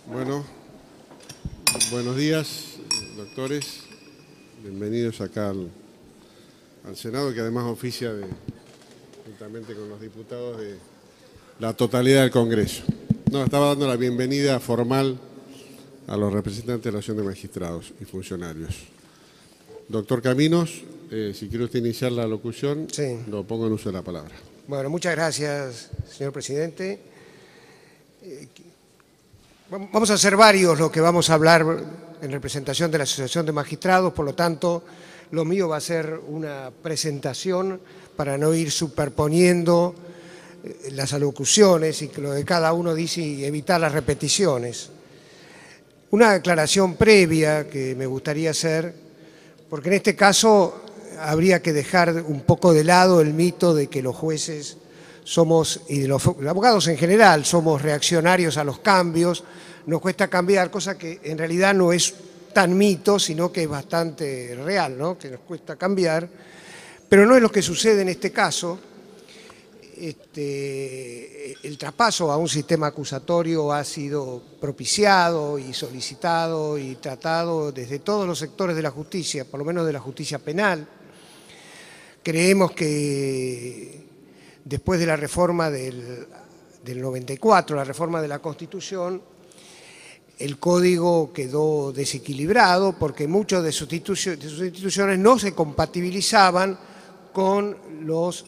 Bueno, buenos días, doctores. Bienvenidos acá al Senado, que además oficia juntamente con los diputados de la totalidad del Congreso. No, estaba dando la bienvenida formal a los representantes de la Asociación de Magistrados y Funcionarios. Doctor Caminos, si quiere usted iniciar la locución, sí, lo pongo en uso de la palabra. Bueno, muchas gracias, señor presidente. Vamos a ser varios los que vamos a hablar en representación de la Asociación de Magistrados, por lo tanto, lo mío va a ser una presentación para no ir superponiendo las alocuciones y que lo que cada uno dice y evitar las repeticiones. Una aclaración previa que me gustaría hacer, porque en este caso habría que dejar un poco de lado el mito de que los jueces somos, y de los abogados en general, somos reaccionarios a los cambios, nos cuesta cambiar, cosa que en realidad no es tan mito, sino que es bastante real, ¿no? Que nos cuesta cambiar, pero no es lo que sucede en este caso. El traspaso a un sistema acusatorio ha sido propiciado y solicitado y tratado desde todos los sectores de la justicia, por lo menos de la justicia penal. Creemos que después de la reforma del 94, la reforma de la Constitución, el Código quedó desequilibrado porque muchas de sus instituciones no se compatibilizaban con los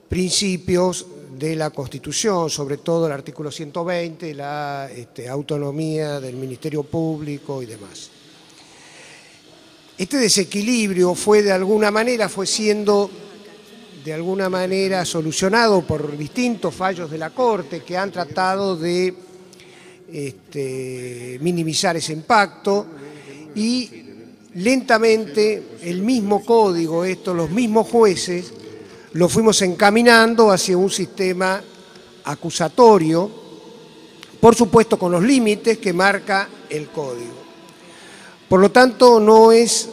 principios de la Constitución, sobre todo el artículo 120, la autonomía del Ministerio Público y demás. Este desequilibrio fue siendo de alguna manera solucionado por distintos fallos de la Corte que han tratado de minimizar ese impacto y lentamente el mismo código, los mismos jueces, lo fuimos encaminando hacia un sistema acusatorio, por supuesto con los límites que marca el código. Por lo tanto, no es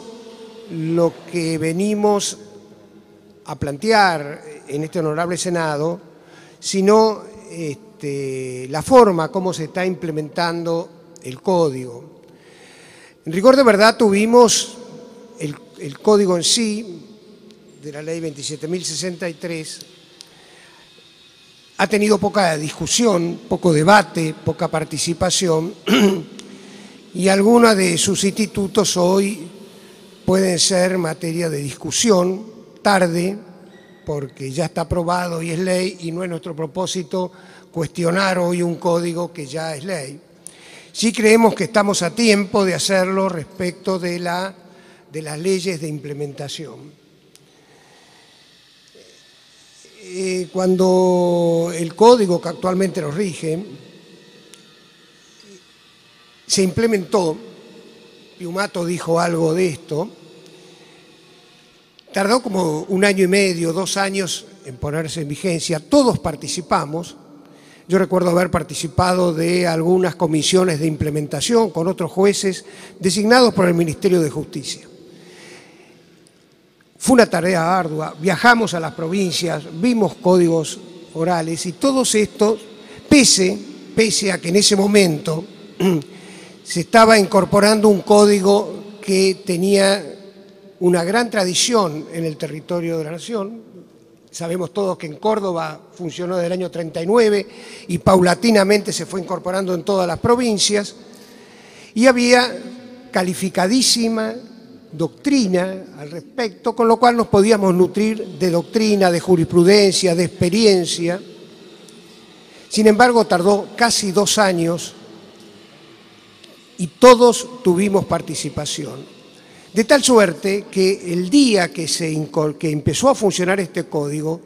lo que venimos a plantear en este honorable Senado, sino la forma como se está implementando el código. En rigor de verdad tuvimos el código en sí, de la ley 27.063, ha tenido poca discusión, poco debate, poca participación, y algunos de sus institutos hoy pueden ser materia de discusión, tarde, porque ya está aprobado y es ley, y no es nuestro propósito cuestionar hoy un código que ya es ley. Sí creemos que estamos a tiempo de hacerlo respecto de las leyes de implementación. Cuando el código que actualmente nos rige se implementó, Piumato dijo algo de esto, tardó como 1 año y medio, 2 años en ponerse en vigencia. Todos participamos. Yo recuerdo haber participado de algunas comisiones de implementación con otros jueces designados por el Ministerio de Justicia. Fue una tarea ardua, viajamos a las provincias, vimos códigos orales y todos estos, pese a que en ese momento se estaba incorporando un código que tenía una gran tradición en el territorio de la nación. Sabemos todos que en Córdoba funcionó desde el año 39 y paulatinamente se fue incorporando en todas las provincias, y había calificadísima doctrina al respecto, con lo cual nos podíamos nutrir de doctrina, de jurisprudencia, de experiencia. Sin embargo, tardó casi 2 años y todos tuvimos participación. De tal suerte que el día que empezó a funcionar este código,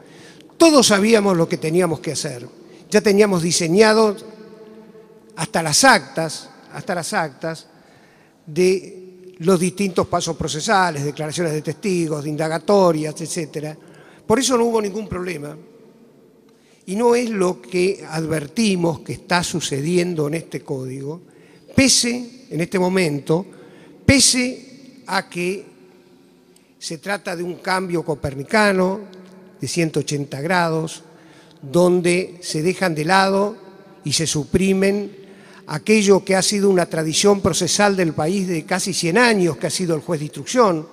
todos sabíamos lo que teníamos que hacer. Ya teníamos diseñado hasta las actas de los distintos pasos procesales, declaraciones de testigos, de indagatorias, etc. Por eso no hubo ningún problema. Y no es lo que advertimos que está sucediendo en este código, en este momento, pese a que se trata de un cambio copernicano de 180 grados, donde se dejan de lado y se suprimen aquello que ha sido una tradición procesal del país de casi 100 años, que ha sido el juez de instrucción.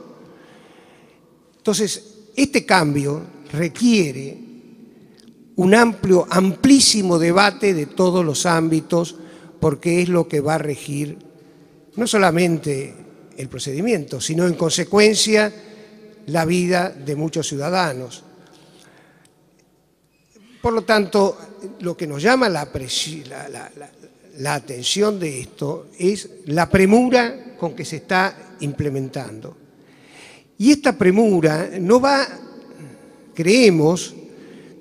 Entonces, este cambio requiere un amplísimo debate de todos los ámbitos, porque es lo que va a regir no solamente el procedimiento, sino en consecuencia la vida de muchos ciudadanos. Por lo tanto, lo que nos llama la atención de esto es la premura con que se está implementando. Y esta premura creemos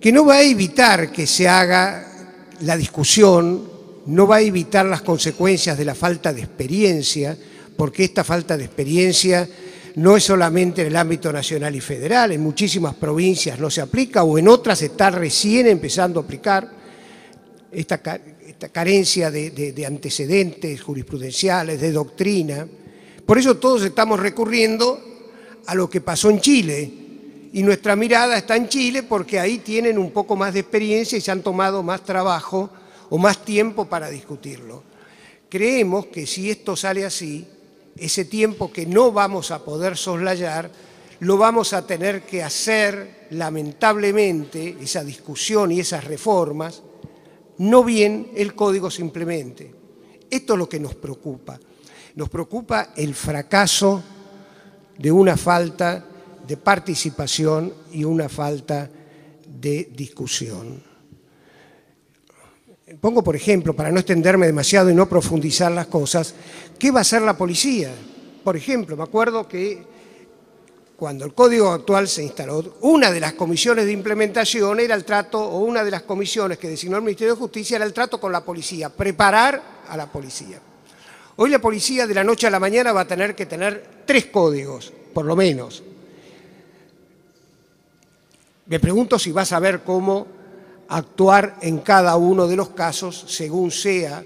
que no va a evitar que se haga la discusión, no va a evitar las consecuencias de la falta de experiencia, porque esta falta de experiencia no es solamente en el ámbito nacional y federal, en muchísimas provincias no se aplica o en otras está recién empezando a aplicar esta carencia de antecedentes jurisprudenciales, de doctrina. Por eso todos estamos recurriendo a lo que pasó en Chile, y nuestra mirada está en Chile porque ahí tienen un poco más de experiencia y se han tomado más trabajo o más tiempo para discutirlo. Creemos que si esto sale así, ese tiempo que no vamos a poder soslayar, lo vamos a tener que hacer, lamentablemente, esa discusión y esas reformas, no bien el código se implemente. Esto es lo que nos preocupa. Nos preocupa el fracaso de una falta de participación y una falta de discusión. Pongo, por ejemplo, para no extenderme demasiado y no profundizar las cosas, ¿qué va a hacer la policía? Por ejemplo, me acuerdo que cuando el código actual se instaló, una de las comisiones de implementación era el trato, o una de las comisiones que designó el Ministerio de Justicia era el trato con la policía, preparar a la policía. Hoy la policía de la noche a la mañana va a tener que tener 3 códigos, por lo menos. Me pregunto si va a saber cómo actuar en cada uno de los casos según sea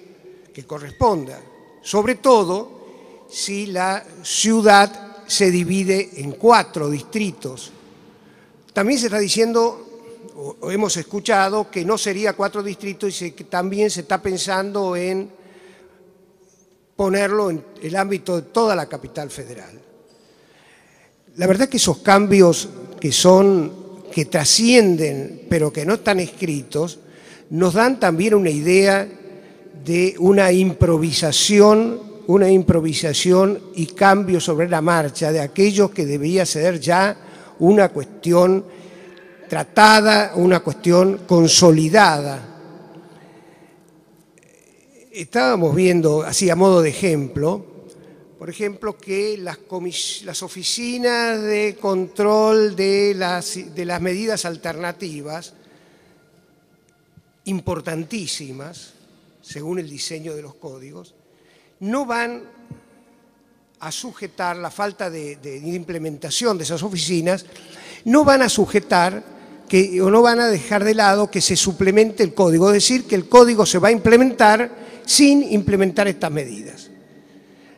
que corresponda. Sobre todo si la ciudad se divide en 4 distritos. También se está diciendo, o hemos escuchado, que no sería 4 distritos y que también se está pensando en ponerlo en el ámbito de toda la capital federal. La verdad que esos cambios que trascienden, pero que no están escritos, nos dan también una idea de una improvisación y cambio sobre la marcha de aquello que debería ser ya una cuestión tratada, una cuestión consolidada. Estábamos viendo, así a modo de ejemplo, por ejemplo, que las oficinas de control de las medidas alternativas, importantísimas, según el diseño de los códigos, no van a sujetar la falta de implementación de esas oficinas, no van a sujetar o no van a dejar de lado que se suplemente el código, es decir, que el código se va a implementar sin implementar estas medidas.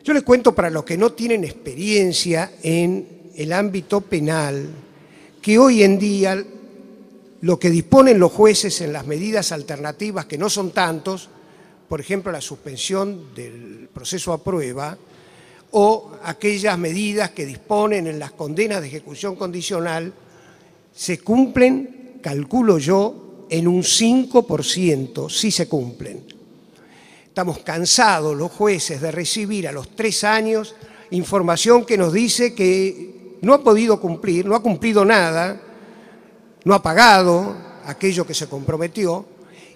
Yo les cuento, para los que no tienen experiencia en el ámbito penal, que hoy en día lo que disponen los jueces en las medidas alternativas, que no son tantos, por ejemplo, la suspensión del proceso a prueba o aquellas medidas que disponen en las condenas de ejecución condicional, se cumplen, calculo yo, en un 5%, sí se cumplen. Estamos cansados los jueces de recibir a los 3 años información que nos dice que no ha podido cumplir, no ha cumplido nada, no ha pagado aquello que se comprometió,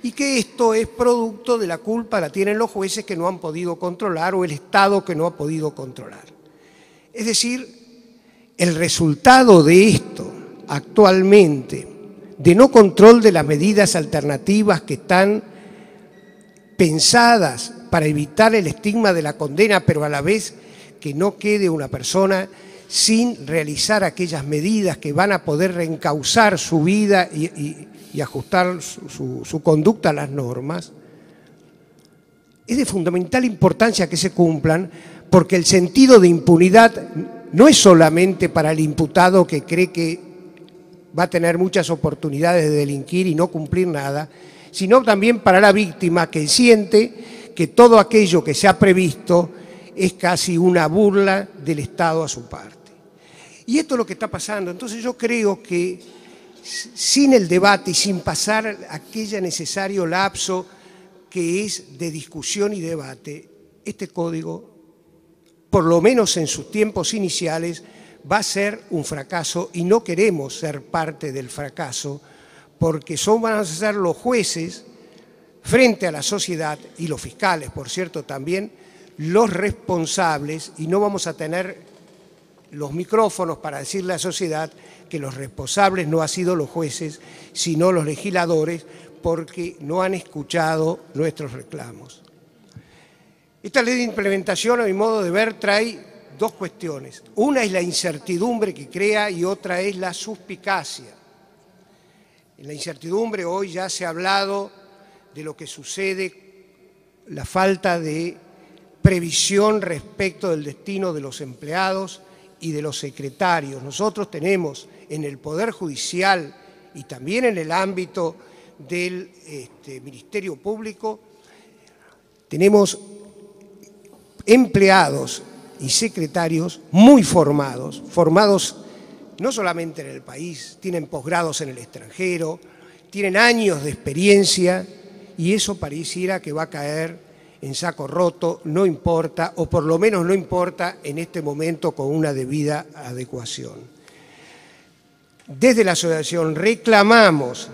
y que esto es producto de la culpa la tienen los jueces que no han podido controlar o el Estado que no ha podido controlar. Es decir, el resultado de esto actualmente, de no control de las medidas alternativas que están pensadas para evitar el estigma de la condena, pero a la vez que no quede una persona sin realizar aquellas medidas que van a poder reencauzar su vida y ajustar su conducta a las normas, es de fundamental importancia que se cumplan, porque el sentido de impunidad no es solamente para el imputado que cree que va a tener muchas oportunidades de delinquir y no cumplir nada, sino también para la víctima que siente que todo aquello que se ha previsto es casi una burla del Estado a su parte. Y esto es lo que está pasando. Entonces yo creo que sin el debate y sin pasar aquella necesario lapso que es de discusión y debate, este código, por lo menos en sus tiempos iniciales, va a ser un fracaso y no queremos ser parte del fracaso porque van a ser los jueces frente a la sociedad y los fiscales, por cierto, también los responsables, y no vamos a tener los micrófonos para decirle a la sociedad que los responsables no han sido los jueces, sino los legisladores, porque no han escuchado nuestros reclamos. Esta ley de implementación, a mi modo de ver, trae dos cuestiones. Una es la incertidumbre que crea y otra es la suspicacia. En la incertidumbre hoy ya se ha hablado de lo que sucede, la falta de previsión respecto del destino de los empleados y de los secretarios. Nosotros tenemos en el Poder Judicial y también en el ámbito del Ministerio Público, tenemos empleados y secretarios muy formados no solamente en el país, tienen posgrados en el extranjero, tienen años de experiencia y eso pareciera que va a caer en saco roto, no importa, o por lo menos no importa en este momento con una debida adecuación. Desde la asociación reclamamos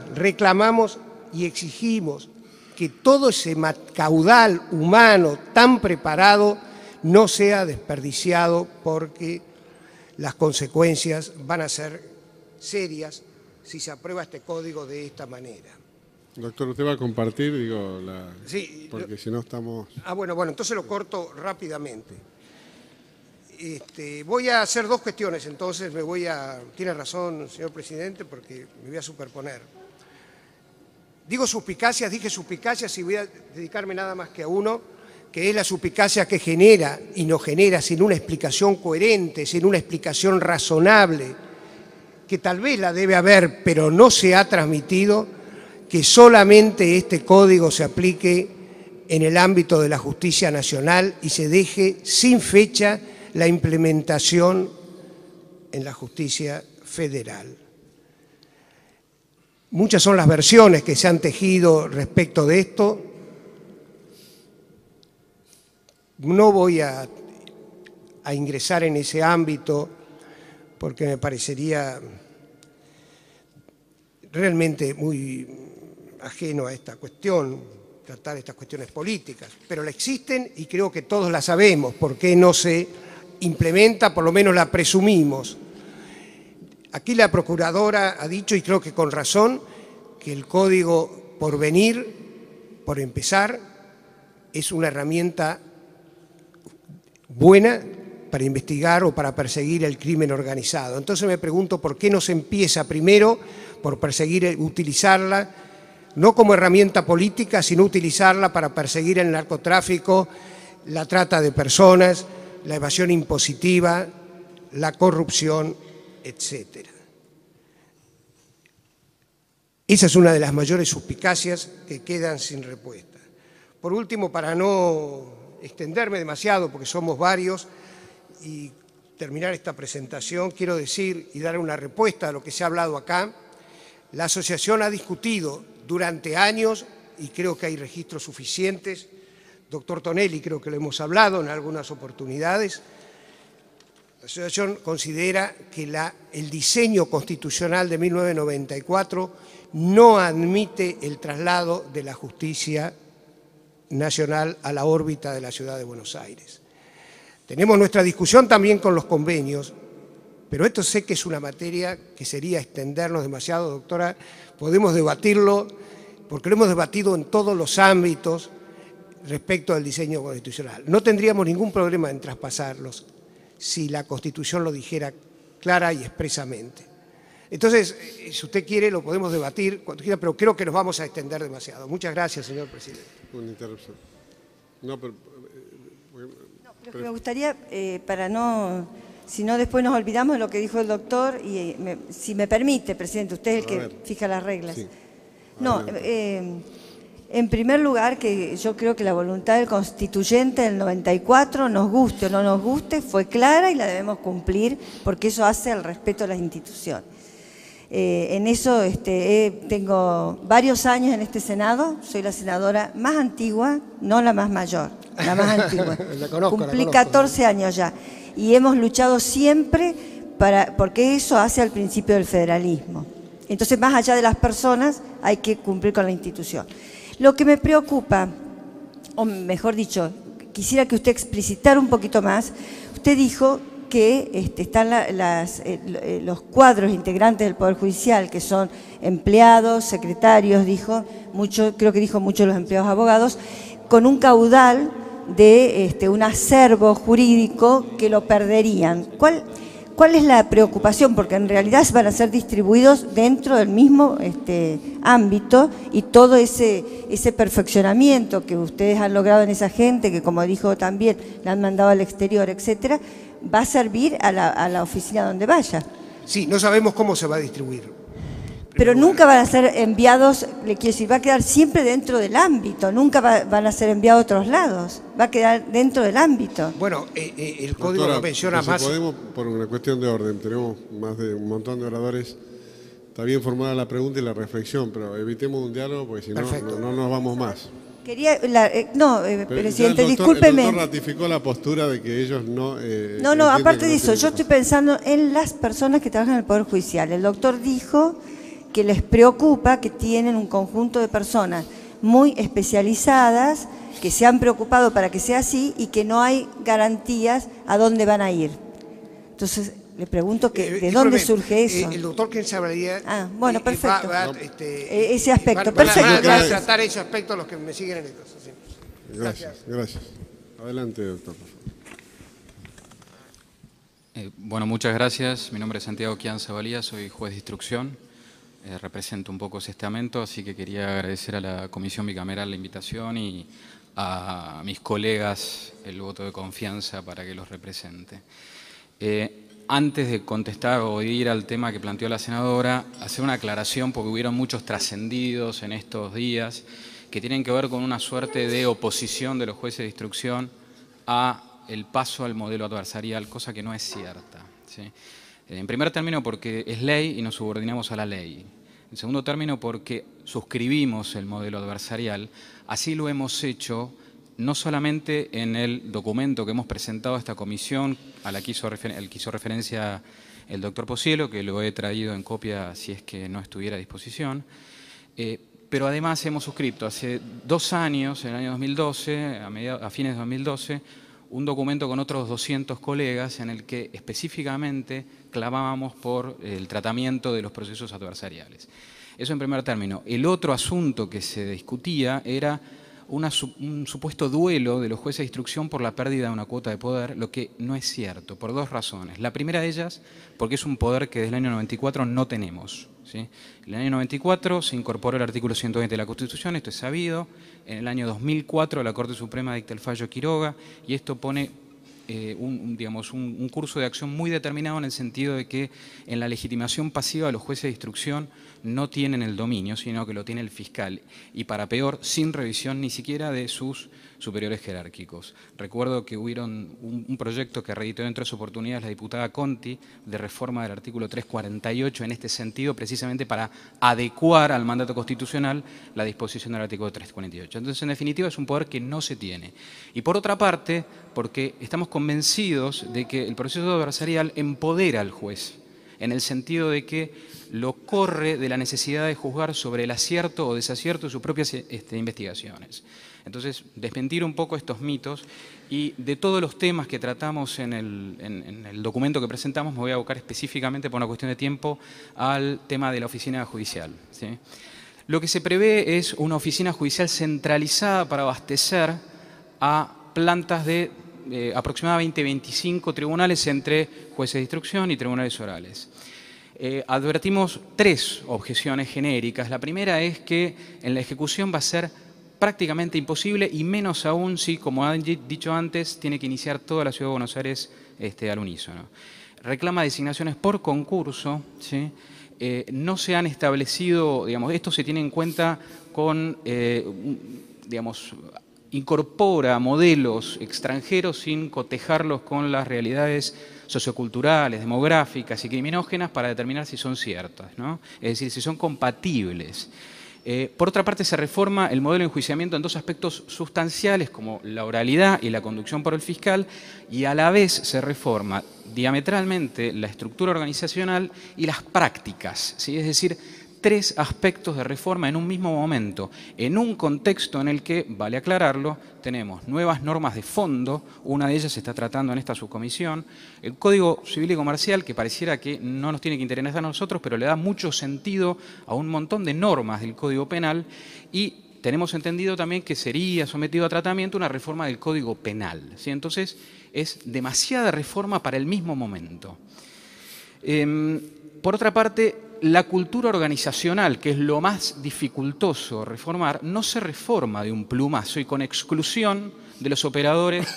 y exigimos que todo ese caudal humano tan preparado no sea desperdiciado porque las consecuencias van a ser serias si se aprueba este código de esta manera. Doctor, ¿usted va a compartir? Sí, porque si no estamos... Bueno, entonces lo corto rápidamente. Voy a hacer dos cuestiones, entonces tiene razón, señor presidente, porque me voy a superponer. Dije suspicacias y voy a dedicarme nada más que a uno, que es la suspicacia que genera y nos genera sin una explicación coherente, sin una explicación razonable, que tal vez la debe haber, pero no se ha transmitido, que solamente este código se aplique en el ámbito de la justicia nacional y se deje sin fecha la implementación en la justicia federal. Muchas son las versiones que se han tejido respecto de esto. No voy a ingresar en ese ámbito porque me parecería realmente muy ajeno a esta cuestión, tratar estas cuestiones políticas, pero la existen y creo que todos la sabemos. ¿Por qué no se implementa? Por lo menos la presumimos. Aquí la procuradora ha dicho, y creo que con razón, que el código por venir, por empezar, es una herramienta buena para investigar o para perseguir el crimen organizado. Entonces me pregunto por qué no se empieza primero por utilizarla, no como herramienta política, sino utilizarla para perseguir el narcotráfico, la trata de personas, la evasión impositiva, la corrupción, etc. Esa es una de las mayores suspicacias que quedan sin respuesta. Por último, para no extenderme demasiado, porque somos varios, y terminar esta presentación, quiero decir y dar una respuesta a lo que se ha hablado acá. La asociación ha discutido durante años, y creo que hay registros suficientes, doctor Tonelli, creo que lo hemos hablado en algunas oportunidades. La asociación considera que el diseño constitucional de 1994 no admite el traslado de la justicia nacional a la órbita de la ciudad de Buenos Aires. Tenemos nuestra discusión también con los convenios, pero esto sé que es una materia que sería extendernos demasiado, doctora. Podemos debatirlo, porque lo hemos debatido en todos los ámbitos respecto al diseño constitucional. No tendríamos ningún problema en traspasarlos si la Constitución lo dijera clara y expresamente. Entonces, si usted quiere, lo podemos debatir cuando quiera, pero creo que nos vamos a extender demasiado. Muchas gracias, señor presidente. Una interrupción. No, pero Lo que me gustaría, para no Si no, después nos olvidamos de lo que dijo el doctor y, si me permite, presidente, usted es el que fija las reglas. Sí. No, en primer lugar, que yo creo que la voluntad del constituyente del 94, nos guste o no nos guste, fue clara y la debemos cumplir porque eso hace al respeto a las instituciones. En eso tengo varios años en este Senado, soy la senadora más antigua, no la más mayor, la más antigua. Cumplí 14 años ya y hemos luchado siempre porque eso hace al principio del federalismo. Entonces, más allá de las personas, hay que cumplir con la institución. Lo que me preocupa, o mejor dicho, quisiera que usted explicitara un poquito más. Usted dijo que están los cuadros integrantes del Poder Judicial, que son empleados, secretarios, creo que dijo muchos los empleados abogados, con un caudal de un acervo jurídico que lo perderían. ¿Cuál es la preocupación? Porque en realidad van a ser distribuidos dentro del mismo ámbito y todo ese perfeccionamiento que ustedes han logrado en esa gente, que como dijo también, la han mandado al exterior, etcétera, va a servir a la oficina donde vaya. Sí, no sabemos cómo se va a distribuir. Pero nunca van a ser enviados, le quiero decir, va a quedar siempre dentro del ámbito, nunca van a ser enviados a otros lados, va a quedar dentro del ámbito. Bueno, el código lo menciona más. Podemos, por una cuestión de orden, tenemos más de un montón de oradores. Está bien formada la pregunta y la reflexión, pero evitemos un diálogo porque si no, no nos vamos más. Quería, presidente, discúlpeme. El doctor ratificó la postura de que ellos no... No, aparte de eso, yo estoy pensando en las personas que trabajan en el Poder Judicial. El doctor dijo que les preocupa que tienen un conjunto de personas muy especializadas que se han preocupado para que sea así y que no hay garantías a dónde van a ir. Entonces, le pregunto ¿de dónde surge eso? El doctor quién sabría... bueno, perfecto. Ese aspecto, perfecto. Van a tratar ese aspecto los que me siguen en esto. Sí. Gracias. Adelante, doctor. Bueno, muchas gracias. Mi nombre es Santiago Quianza Valía, soy juez de instrucción. Represento un poco ese estamento, así que quería agradecer a la Comisión Bicameral la invitación y a mis colegas el voto de confianza para que los represente. Antes de contestar o ir al tema que planteó la senadora, hacer una aclaración porque hubieron muchos trascendidos en estos días que tienen que ver con una suerte de oposición de los jueces de instrucción a el paso al modelo adversarial, cosa que no es cierta, ¿sí? En primer término porque es ley y nos subordinamos a la ley. En segundo término porque suscribimos el modelo adversarial. Así lo hemos hecho no solamente en el documento que hemos presentado a esta comisión, al que hizo referencia el doctor Posielo, que lo he traído en copia si es que no estuviera a disposición, pero además hemos suscrito hace 2 años, en el año 2012, a fines de 2012, un documento con otros 200 colegas en el que específicamente clamábamos por el tratamiento de los procesos adversariales. Eso en primer término. El otro asunto que se discutía era un supuesto duelo de los jueces de instrucción por la pérdida de una cuota de poder, lo que no es cierto, por 2 razones. La primera de ellas, porque es un poder que desde el año 94 no tenemos, ¿sí? En el año 94 se incorporó el artículo 120 de la Constitución, esto es sabido. En el año 2004 la Corte Suprema dicta el fallo Quiroga y esto pone un curso de acción muy determinado en el sentido de que en la legitimación pasiva los jueces de instrucción no tienen el dominio, sino que lo tiene el fiscal y para peor, sin revisión ni siquiera de sus superiores jerárquicos. Recuerdo que hubieron un proyecto que reeditó en 3 oportunidades la diputada Conti de reforma del artículo 348 en este sentido, precisamente para adecuar al mandato constitucional la disposición del artículo 348. Entonces, en definitiva, es un poder que no se tiene. Y por otra parte, porque estamos convencidos de que el proceso adversarial empodera al juez, en el sentido de que lo corre de la necesidad de juzgar sobre el acierto o desacierto de sus propias investigaciones. Entonces, desmentir un poco estos mitos y de todos los temas que tratamos en el documento que presentamos, me voy a abocar específicamente por una cuestión de tiempo al tema de la oficina judicial, ¿sí? Lo que se prevé es una oficina judicial centralizada para abastecer a plantas de aproximadamente 25 tribunales entre jueces de instrucción y tribunales orales. Advertimos 3 objeciones genéricas. La primera es que en la ejecución va a ser prácticamente imposible y menos aún si, como han dicho antes, tiene que iniciar toda la Ciudad de Buenos Aires al unísono. reclama designaciones por concurso, ¿sí? No se han establecido, digamos, esto se tiene en cuenta con, digamos, incorpora modelos extranjeros sin cotejarlos con las realidades socioculturales, demográficas y criminógenas para determinar si son ciertas, ¿no? Es decir, si son compatibles. Por otra parte, se reforma el modelo de enjuiciamiento en dos aspectos sustanciales, como la oralidad y la conducción por el fiscal, y a la vez se reforma diametralmente la estructura organizacional y las prácticas, ¿sí? Es decir, tres aspectos de reforma en un mismo momento, en un contexto en el que, vale aclararlo, tenemos nuevas normas de fondo, una de ellas se está tratando en esta subcomisión, el Código Civil y Comercial, que pareciera que no nos tiene que interesar a nosotros, pero le da mucho sentido a un montón de normas del Código Penal, y tenemos entendido también que sería sometido a tratamiento una reforma del Código Penal, ¿sí? Entonces, es demasiada reforma para el mismo momento. Por otra parte, la cultura organizacional, que es lo más dificultoso reformar, no se reforma de un plumazo y con exclusión de los operadores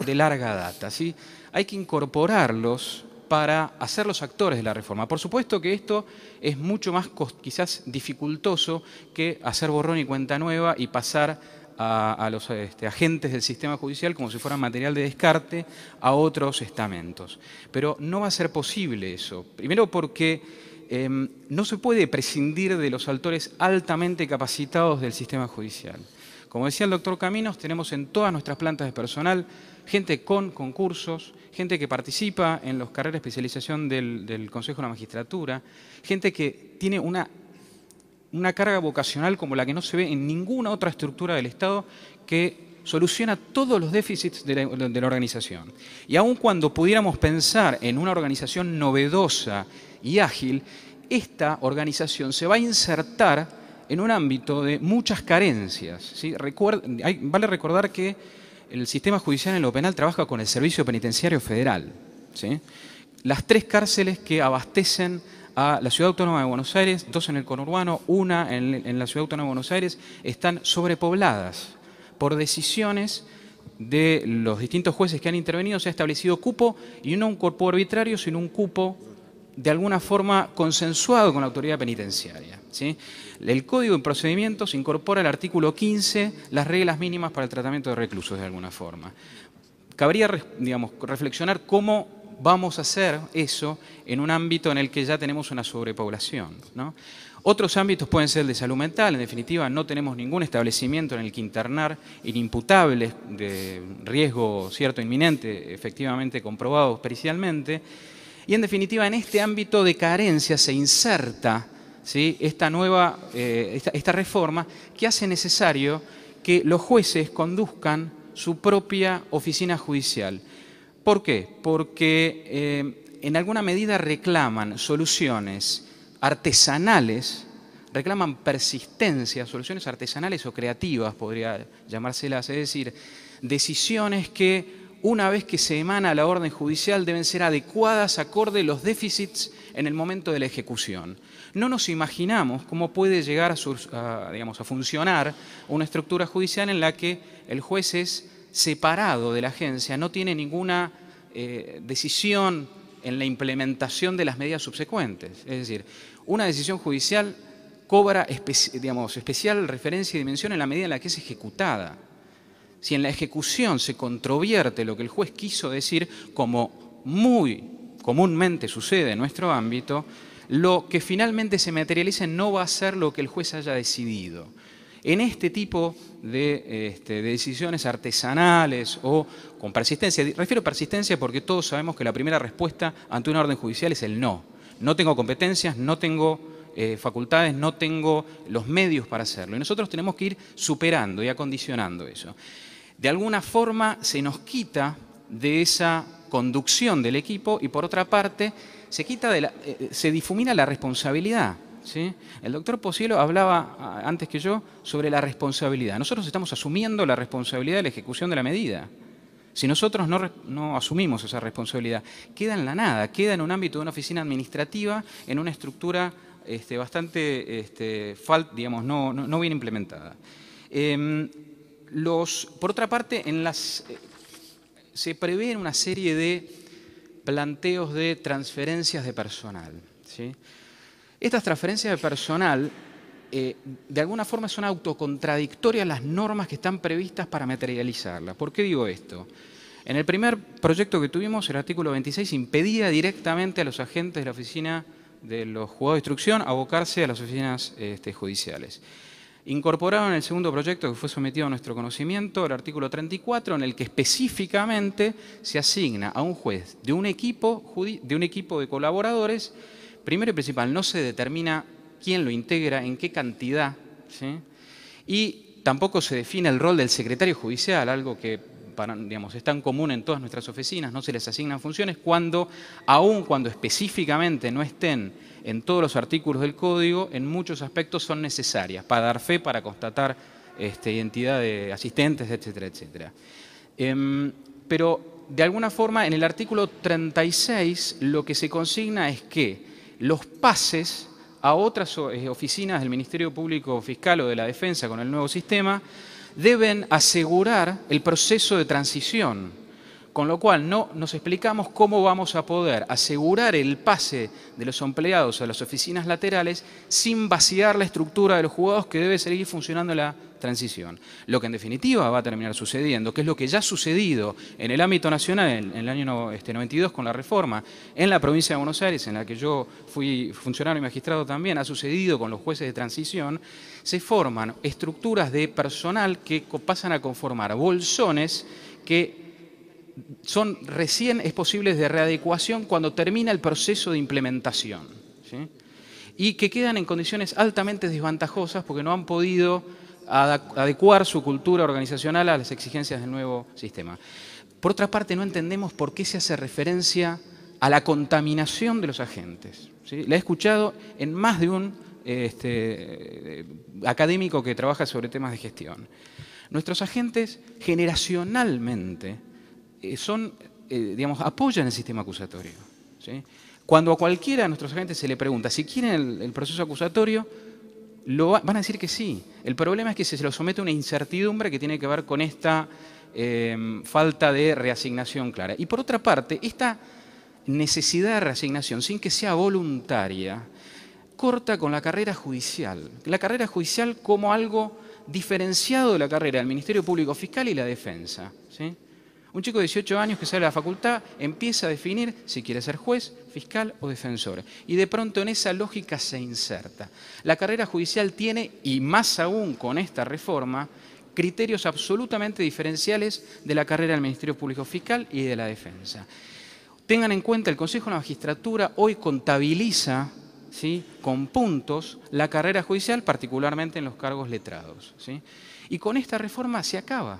de larga data, ¿sí? Hay que incorporarlos para hacerlos actores de la reforma. Por supuesto que esto es mucho más quizás dificultoso que hacer borrón y cuenta nueva y pasar a los agentes del sistema judicial como si fueran material de descarte a otros estamentos. Pero no va a ser posible eso. Primero porque no se puede prescindir de los actores altamente capacitados del sistema judicial. Como decía el doctor Caminos, tenemos en todas nuestras plantas de personal gente con concursos, gente que participa en las carreras de especialización del Consejo de la Magistratura, gente que tiene una carga vocacional como la que no se ve en ninguna otra estructura del Estado, que soluciona todos los déficits de la organización. Y aun cuando pudiéramos pensar en una organización novedosa y ágil, esta organización se va a insertar en un ámbito de muchas carencias, ¿sí? Vale recordar que el sistema judicial en lo penal trabaja con el Servicio Penitenciario Federal, ¿sí? Las 3 cárceles que abastecen a la Ciudad Autónoma de Buenos Aires, 2 en el conurbano, 1 en la Ciudad Autónoma de Buenos Aires, están sobrepobladas por decisiones de los distintos jueces que han intervenido. Se ha establecido cupo, y no un cupo arbitrario, sino un cupo de alguna forma consensuado con la autoridad penitenciaria, ¿sí? El Código de Procedimientos incorpora el artículo 15, las reglas mínimas para el tratamiento de reclusos de alguna forma. Cabría, digamos, reflexionar cómo vamos a hacer eso en un ámbito en el que ya tenemos una sobrepoblación, ¿no? Otros ámbitos pueden ser el de salud mental. En definitiva, no tenemos ningún establecimiento en el que internar inimputables de riesgo cierto inminente, efectivamente comprobados pericialmente. Y en definitiva, en este ámbito de carencia se inserta, ¿sí?, esta reforma que hace necesario que los jueces conduzcan su propia oficina judicial. ¿Por qué? Porque en alguna medida reclaman soluciones artesanales, reclaman persistencia, soluciones artesanales o creativas, podría llamárselas, es decir, decisiones que una vez que se emana la orden judicial deben ser adecuadas acorde a los déficits en el momento de la ejecución. No nos imaginamos cómo puede llegar a funcionar una estructura judicial en la que el juez es separado de la agencia, no tiene ninguna decisión en la implementación de las medidas subsecuentes. Es decir, una decisión judicial cobra especial referencia y dimensión en la medida en la que es ejecutada. Si en la ejecución se controvierte lo que el juez quiso decir, como muy comúnmente sucede en nuestro ámbito, lo que finalmente se materialice no va a ser lo que el juez haya decidido. En este tipo de decisiones artesanales o con persistencia, refiero a persistencia porque todos sabemos que la primera respuesta ante una orden judicial es el no. No tengo competencias, no tengo facultades, no tengo los medios para hacerlo. Y nosotros tenemos que ir superando y acondicionando eso. De alguna forma se nos quita de esa conducción del equipo y por otra parte se difumina la responsabilidad, ¿sí? El doctor Posielo hablaba antes que yo sobre la responsabilidad. Nosotros estamos asumiendo la responsabilidad de la ejecución de la medida. Si nosotros no asumimos esa responsabilidad, queda en la nada, queda en un ámbito de una oficina administrativa, en una estructura bastante, no bien implementada. Por otra parte, se prevé una serie de planteos de transferencias de personal, ¿sí? Estas transferencias de personal, de alguna forma, son autocontradictorias a las normas que están previstas para materializarlas. ¿Por qué digo esto? En el primer proyecto que tuvimos, el artículo 26 impedía directamente a los agentes de la oficina de los juzgados de instrucción abocarse a las oficinas judiciales. Incorporaron en el segundo proyecto que fue sometido a nuestro conocimiento el artículo 34, en el que específicamente se asigna a un juez de un equipo de colaboradores. Primero y principal, no se determina quién lo integra, en qué cantidad, ¿sí? Y tampoco se define el rol del secretario judicial, algo que es tan común en todas nuestras oficinas. No se les asignan funciones aun cuando específicamente no estén en todos los artículos del Código, en muchos aspectos son necesarias para dar fe, para constatar identidad de asistentes, etcétera, etcétera. Pero, de alguna forma, en el artículo 36 lo que se consigna es que los pases a otras oficinas del Ministerio Público Fiscal o de la Defensa con el nuevo sistema deben asegurar el proceso de transición, con lo cual no nos explicamos cómo vamos a poder asegurar el pase de los empleados a las oficinas laterales sin vaciar la estructura de los juzgados, que debe seguir funcionando la transición. Lo que en definitiva va a terminar sucediendo, que es lo que ya ha sucedido en el ámbito nacional en el año 92 con la reforma, en la provincia de Buenos Aires, en la que yo fui funcionario y magistrado también, ha sucedido con los jueces de transición. Se forman estructuras de personal que pasan a conformar bolsones que son recién posibles de readecuación cuando termina el proceso de implementación, ¿sí? Y que quedan en condiciones altamente desventajosas porque no han podido adecuar su cultura organizacional a las exigencias del nuevo sistema. Por otra parte, no entendemos por qué se hace referencia a la contaminación de los agentes, ¿sí? La he escuchado en más de un académico que trabaja sobre temas de gestión. Nuestros agentes generacionalmente apoyan el sistema acusatorio, ¿sí? Cuando a cualquiera de nuestros agentes se le pregunta si quieren el proceso acusatorio, van a decir que sí. El problema es que se lo somete a una incertidumbre que tiene que ver con esta falta de reasignación clara. Y por otra parte, esta necesidad de reasignación, sin que sea voluntaria, corta con la carrera judicial. La carrera judicial como algo diferenciado de la carrera del Ministerio Público Fiscal y la Defensa, ¿sí? Un chico de 18 años que sale a la facultad empieza a definir si quiere ser juez, fiscal o defensor. Y de pronto en esa lógica se inserta. La carrera judicial tiene, y más aún con esta reforma, criterios absolutamente diferenciales de la carrera del Ministerio Público Fiscal y de la Defensa. Tengan en cuenta, el Consejo de la Magistratura hoy contabiliza, ¿sí?, con puntos la carrera judicial, particularmente en los cargos letrados, ¿sí? Y con esta reforma se acaba.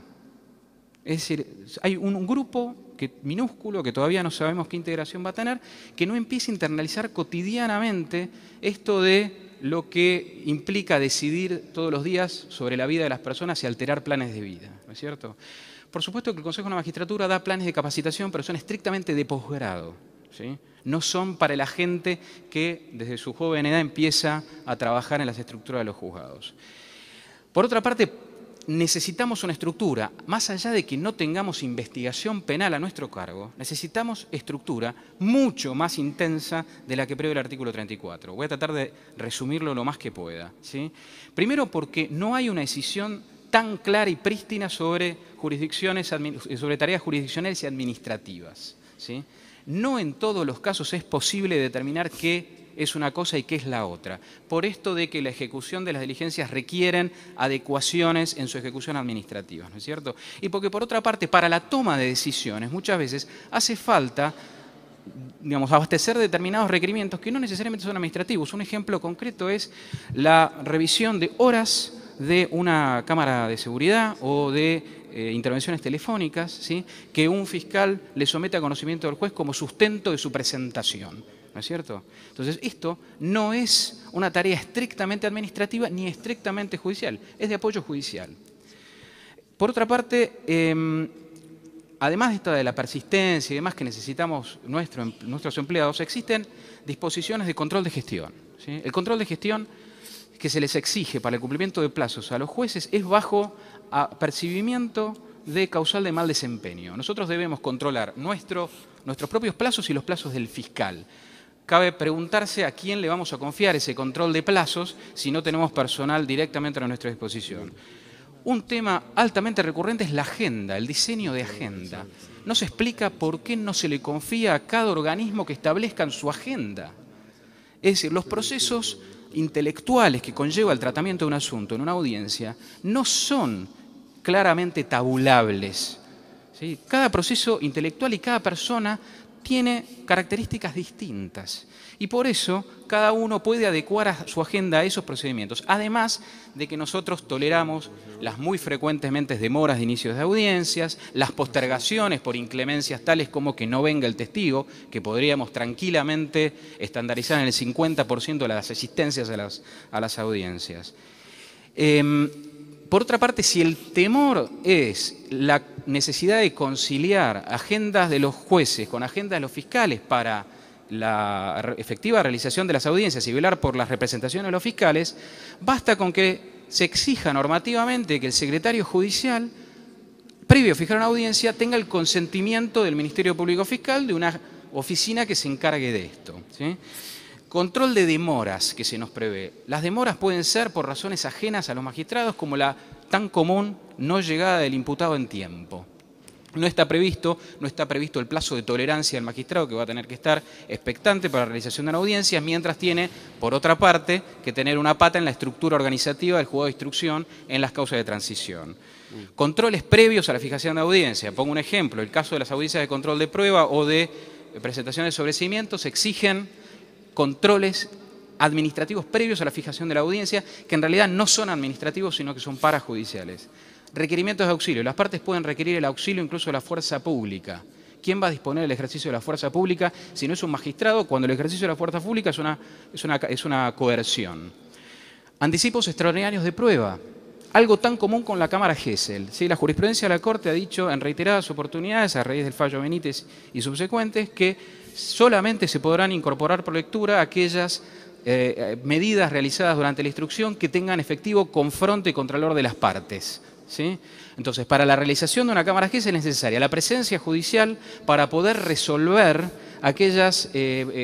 Es decir, hay un grupo minúsculo que todavía no sabemos qué integración va a tener, que no empieza a internalizar cotidianamente esto de lo que implica decidir todos los días sobre la vida de las personas y alterar planes de vida, ¿no es cierto? Por supuesto que el Consejo de la Magistratura da planes de capacitación, pero son estrictamente de posgrado, ¿sí? No son para la gente que desde su joven edad empieza a trabajar en las estructuras de los juzgados. Por otra parte, necesitamos una estructura, más allá de que no tengamos investigación penal a nuestro cargo, necesitamos estructura mucho más intensa de la que prevé el artículo 34. Voy a tratar de resumirlo lo más que pueda, ¿sí? Primero porque no hay una decisión tan clara y prístina sobre tareas jurisdiccionales y administrativas, ¿sí? No en todos los casos es posible determinar qué es una cosa y qué es la otra. Por esto de que la ejecución de las diligencias requieren adecuaciones en su ejecución administrativa, ¿no es cierto? Y porque, por otra parte, para la toma de decisiones muchas veces hace falta, abastecer determinados requerimientos que no necesariamente son administrativos. Un ejemplo concreto es la revisión de horas de una cámara de seguridad o de intervenciones telefónicas, ¿sí?, que un fiscal le somete a conocimiento del juez como sustento de su presentación, ¿no es cierto? Entonces, esto no es una tarea estrictamente administrativa ni estrictamente judicial, es de apoyo judicial. Por otra parte, además de esta de la persistencia y demás que necesitamos nuestros empleados, existen disposiciones de control de gestión, ¿sí? El control de gestión que se les exige para el cumplimiento de plazos a los jueces es bajo apercibimiento de causal de mal desempeño. Nosotros debemos controlar nuestros propios plazos y los plazos del fiscal. Cabe preguntarse a quién le vamos a confiar ese control de plazos si no tenemos personal directamente a nuestra disposición. Un tema altamente recurrente es la agenda, el diseño de agenda. No se explica por qué no se le confía a cada organismo que establezcan su agenda. Es decir, los procesos intelectuales que conlleva el tratamiento de un asunto en una audiencia no son claramente tabulables, ¿sí? Cada proceso intelectual y cada persona tiene características distintas y por eso cada uno puede adecuar a su agenda a esos procedimientos. Además de que nosotros toleramos las muy frecuentemente demoras de inicios de audiencias, las postergaciones por inclemencias tales como que no venga el testigo, que podríamos tranquilamente estandarizar en el 50% de las asistencias a las audiencias. Por otra parte, si el temor es la necesidad de conciliar agendas de los jueces con agendas de los fiscales para la efectiva realización de las audiencias y velar por las representaciones de los fiscales, basta con que se exija normativamente que el secretario judicial, previo a fijar una audiencia, tenga el consentimiento del Ministerio Público Fiscal de una oficina que se encargue de esto, ¿sí? Control de demoras que se nos prevé. Las demoras pueden ser por razones ajenas a los magistrados, como la tan común no llegada del imputado en tiempo. No está previsto el plazo de tolerancia del magistrado, que va a tener que estar expectante para la realización de una audiencia, mientras tiene, por otra parte, que tener una pata en la estructura organizativa del juzgado de instrucción en las causas de transición. Controles previos a la fijación de audiencia. Pongo un ejemplo, el caso de las audiencias de control de prueba o de presentación de sobreseimientos exigen controles administrativos previos a la fijación de la audiencia, que en realidad no son administrativos, sino que son parajudiciales. Requerimientos de auxilio. Las partes pueden requerir el auxilio incluso de la fuerza pública. ¿Quién va a disponer del ejercicio de la fuerza pública si no es un magistrado, cuando el ejercicio de la fuerza pública es una coerción? Anticipos extraordinarios de prueba. Algo tan común con la Cámara Gesell, ¿sí? La jurisprudencia de la Corte ha dicho en reiteradas oportunidades, a raíz del fallo Benítez y subsecuentes, que solamente se podrán incorporar por lectura aquellas medidas realizadas durante la instrucción que tengan efectivo confronto y contralor de las partes, ¿sí? Entonces, para la realización de una Cámara Gesell es necesaria la presencia judicial para poder resolver aquellas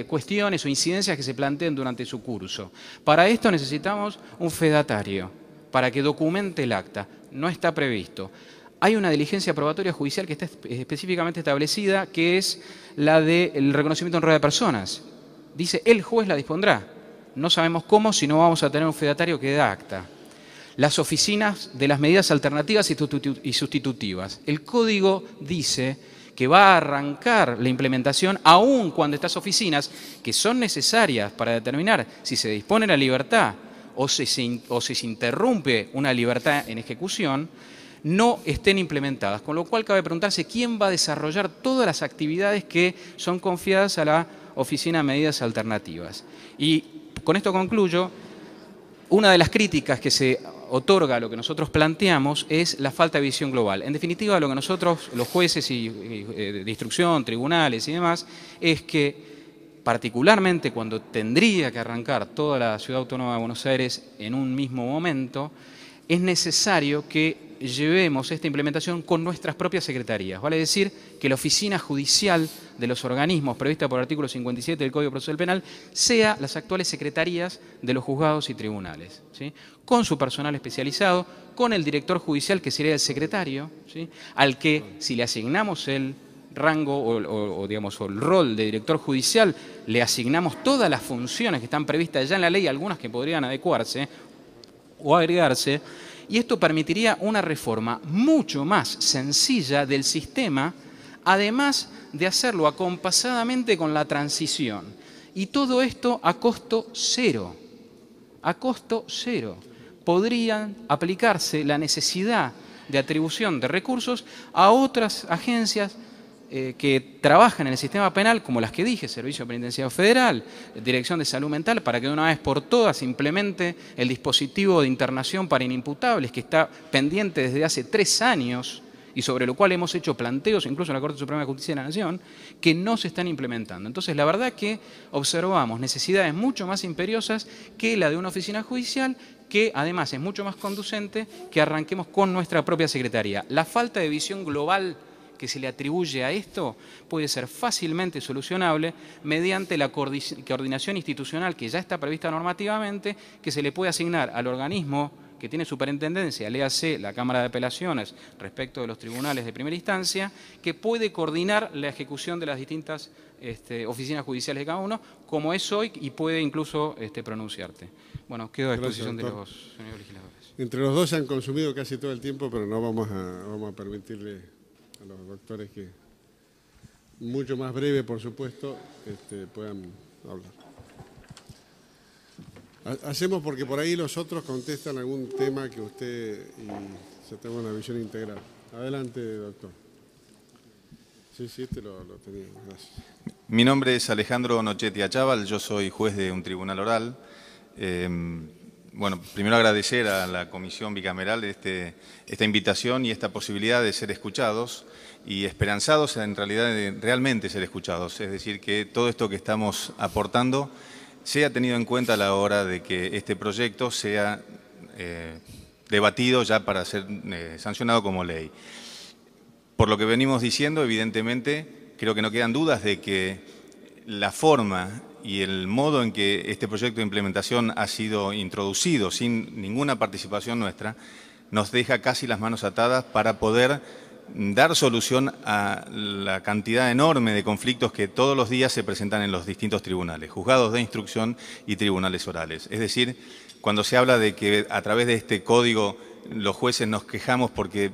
cuestiones o incidencias que se planteen durante su curso. Para esto necesitamos un fedatario, para que documente el acta. No está previsto. Hay una diligencia probatoria judicial que está específicamente establecida, que es la del reconocimiento en rueda de personas. Dice, el juez la dispondrá. No sabemos cómo, si no vamos a tener un fedatario que da acta. Las oficinas de las medidas alternativas y sustitutivas. El código dice que va a arrancar la implementación aún cuando estas oficinas, que son necesarias para determinar si se dispone la libertad o si se interrumpe una libertad en ejecución, no estén implementadas. Con lo cual cabe preguntarse quién va a desarrollar todas las actividades que son confiadas a la Oficina de Medidas Alternativas. Y con esto concluyo. Una de las críticas que se otorga a lo que nosotros planteamos es la falta de visión global. En definitiva, lo que nosotros, los jueces de instrucción, tribunales y demás, es que particularmente cuando tendría que arrancar toda la Ciudad Autónoma de Buenos Aires en un mismo momento, es necesario que llevemos esta implementación con nuestras propias secretarías. Vale decir que la oficina judicial de los organismos prevista por el artículo 57 del Código Procesal Penal sea las actuales secretarías de los juzgados y tribunales, ¿sí? Con su personal especializado, con el director judicial que sería el secretario, ¿sí? Al que si le asignamos el rango o el rol de director judicial, le asignamos todas las funciones que están previstas ya en la ley, algunas que podrían adecuarse o agregarse, y esto permitiría una reforma mucho más sencilla del sistema, además de hacerlo acompasadamente con la transición. Y todo esto a costo cero. A costo cero. Podrían aplicarse la necesidad de atribución de recursos a otras agencias que trabajan en el sistema penal, como las que dije, Servicio Penitenciario Federal, Dirección de Salud Mental, para que de una vez por todas se implemente el dispositivo de internación para inimputables, que está pendiente desde hace 3 años y sobre lo cual hemos hecho planteos, incluso en la Corte Suprema de Justicia de la Nación, que no se están implementando. Entonces, la verdad que observamos necesidades mucho más imperiosas que la de una oficina judicial, que además es mucho más conducente que arranquemos con nuestra propia Secretaría. La falta de visión global que se le atribuye a esto puede ser fácilmente solucionable mediante la coordinación institucional que ya está prevista normativamente, que se le puede asignar al organismo que tiene superintendencia, léase la Cámara de Apelaciones respecto de los tribunales de primera instancia, que puede coordinar la ejecución de las distintas oficinas judiciales de cada uno, como es hoy, y puede incluso pronunciarte. Bueno, quedo a disposición de los señores legisladores. Entre los dos se han consumido casi todo el tiempo, pero no vamos a permitirle a los doctores que, mucho más breve, por supuesto, puedan hablar. Hacemos porque por ahí los otros contestan algún tema que usted y se tenga una visión integral. Adelante, doctor. Sí, lo tenía. Gracias. Mi nombre es Alejandro Nochetti Achával, yo soy juez de un tribunal oral. Bueno, primero agradecer a la Comisión Bicameral esta invitación y esta posibilidad de ser escuchados y esperanzados en realidad de realmente ser escuchados. Es decir, que todo esto que estamos aportando sea tenido en cuenta a la hora de que este proyecto sea debatido ya para ser sancionado como ley. Por lo que venimos diciendo, evidentemente, creo que no quedan dudas de que la forma y el modo en que este proyecto de implementación ha sido introducido sin ninguna participación nuestra, nos deja casi las manos atadas para poder dar solución a la cantidad enorme de conflictos que todos los días se presentan en los distintos tribunales, juzgados de instrucción y tribunales orales. Es decir, cuando se habla de que a través de este código los jueces nos quejamos porque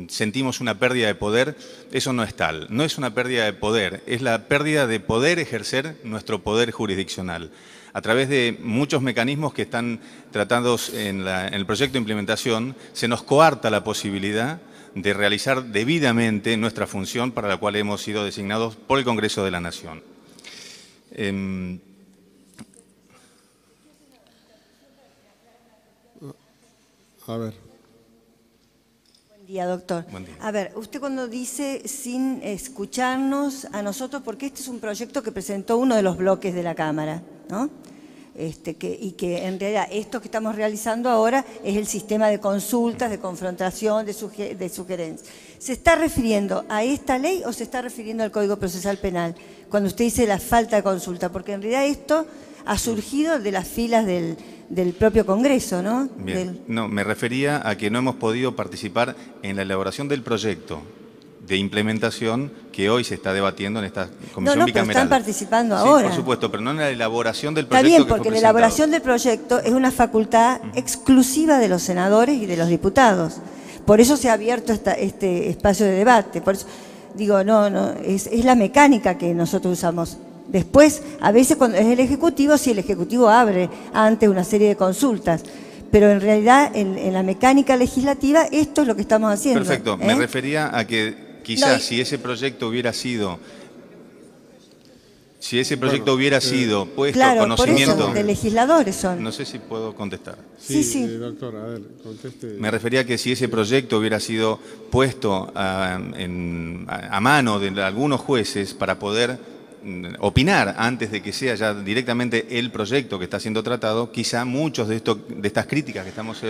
sentimos una pérdida de poder, eso no es tal. No es una pérdida de poder, es la pérdida de poder ejercer nuestro poder jurisdiccional. A través de muchos mecanismos que están tratados en el proyecto de implementación, se nos coarta la posibilidad de realizar debidamente nuestra función para la cual hemos sido designados por el Congreso de la Nación. A ver. Buen día, doctor. Buen día. A ver, usted cuando dice sin escucharnos a nosotros, porque este es un proyecto que presentó uno de los bloques de la Cámara, ¿no? Y que en realidad esto que estamos realizando ahora es el sistema de consultas, de confrontación, de sugerencias. ¿Se está refiriendo a esta ley o se está refiriendo al Código Procesal Penal cuando usted dice la falta de consulta? Porque en realidad esto ha surgido de las filas del propio Congreso, ¿no? Bien. No, me refería a que no hemos podido participar en la elaboración del proyecto de implementación que hoy se está debatiendo en esta comisión bicameral. Pero están participando ahora. Sí, por supuesto, pero no en la elaboración del proyecto. Está bien, porque la elaboración del proyecto es una facultad exclusiva de los senadores y de los diputados. Por eso se ha abierto este espacio de debate. Por eso digo, es la mecánica que nosotros usamos. Después, a veces cuando es el Ejecutivo, sí, el Ejecutivo abre ante una serie de consultas. Pero en realidad, en la mecánica legislativa, esto es lo que estamos haciendo. Perfecto, me refería a que quizás si ese proyecto hubiera sido puesto a conocimiento... Por eso, de legisladores son. No sé si puedo contestar. Sí. Doctor, a ver, conteste. Me refería a que si ese proyecto hubiera sido puesto a mano de algunos jueces para poder opinar antes de que sea ya directamente el proyecto que está siendo tratado, quizá muchos de estas críticas que estamos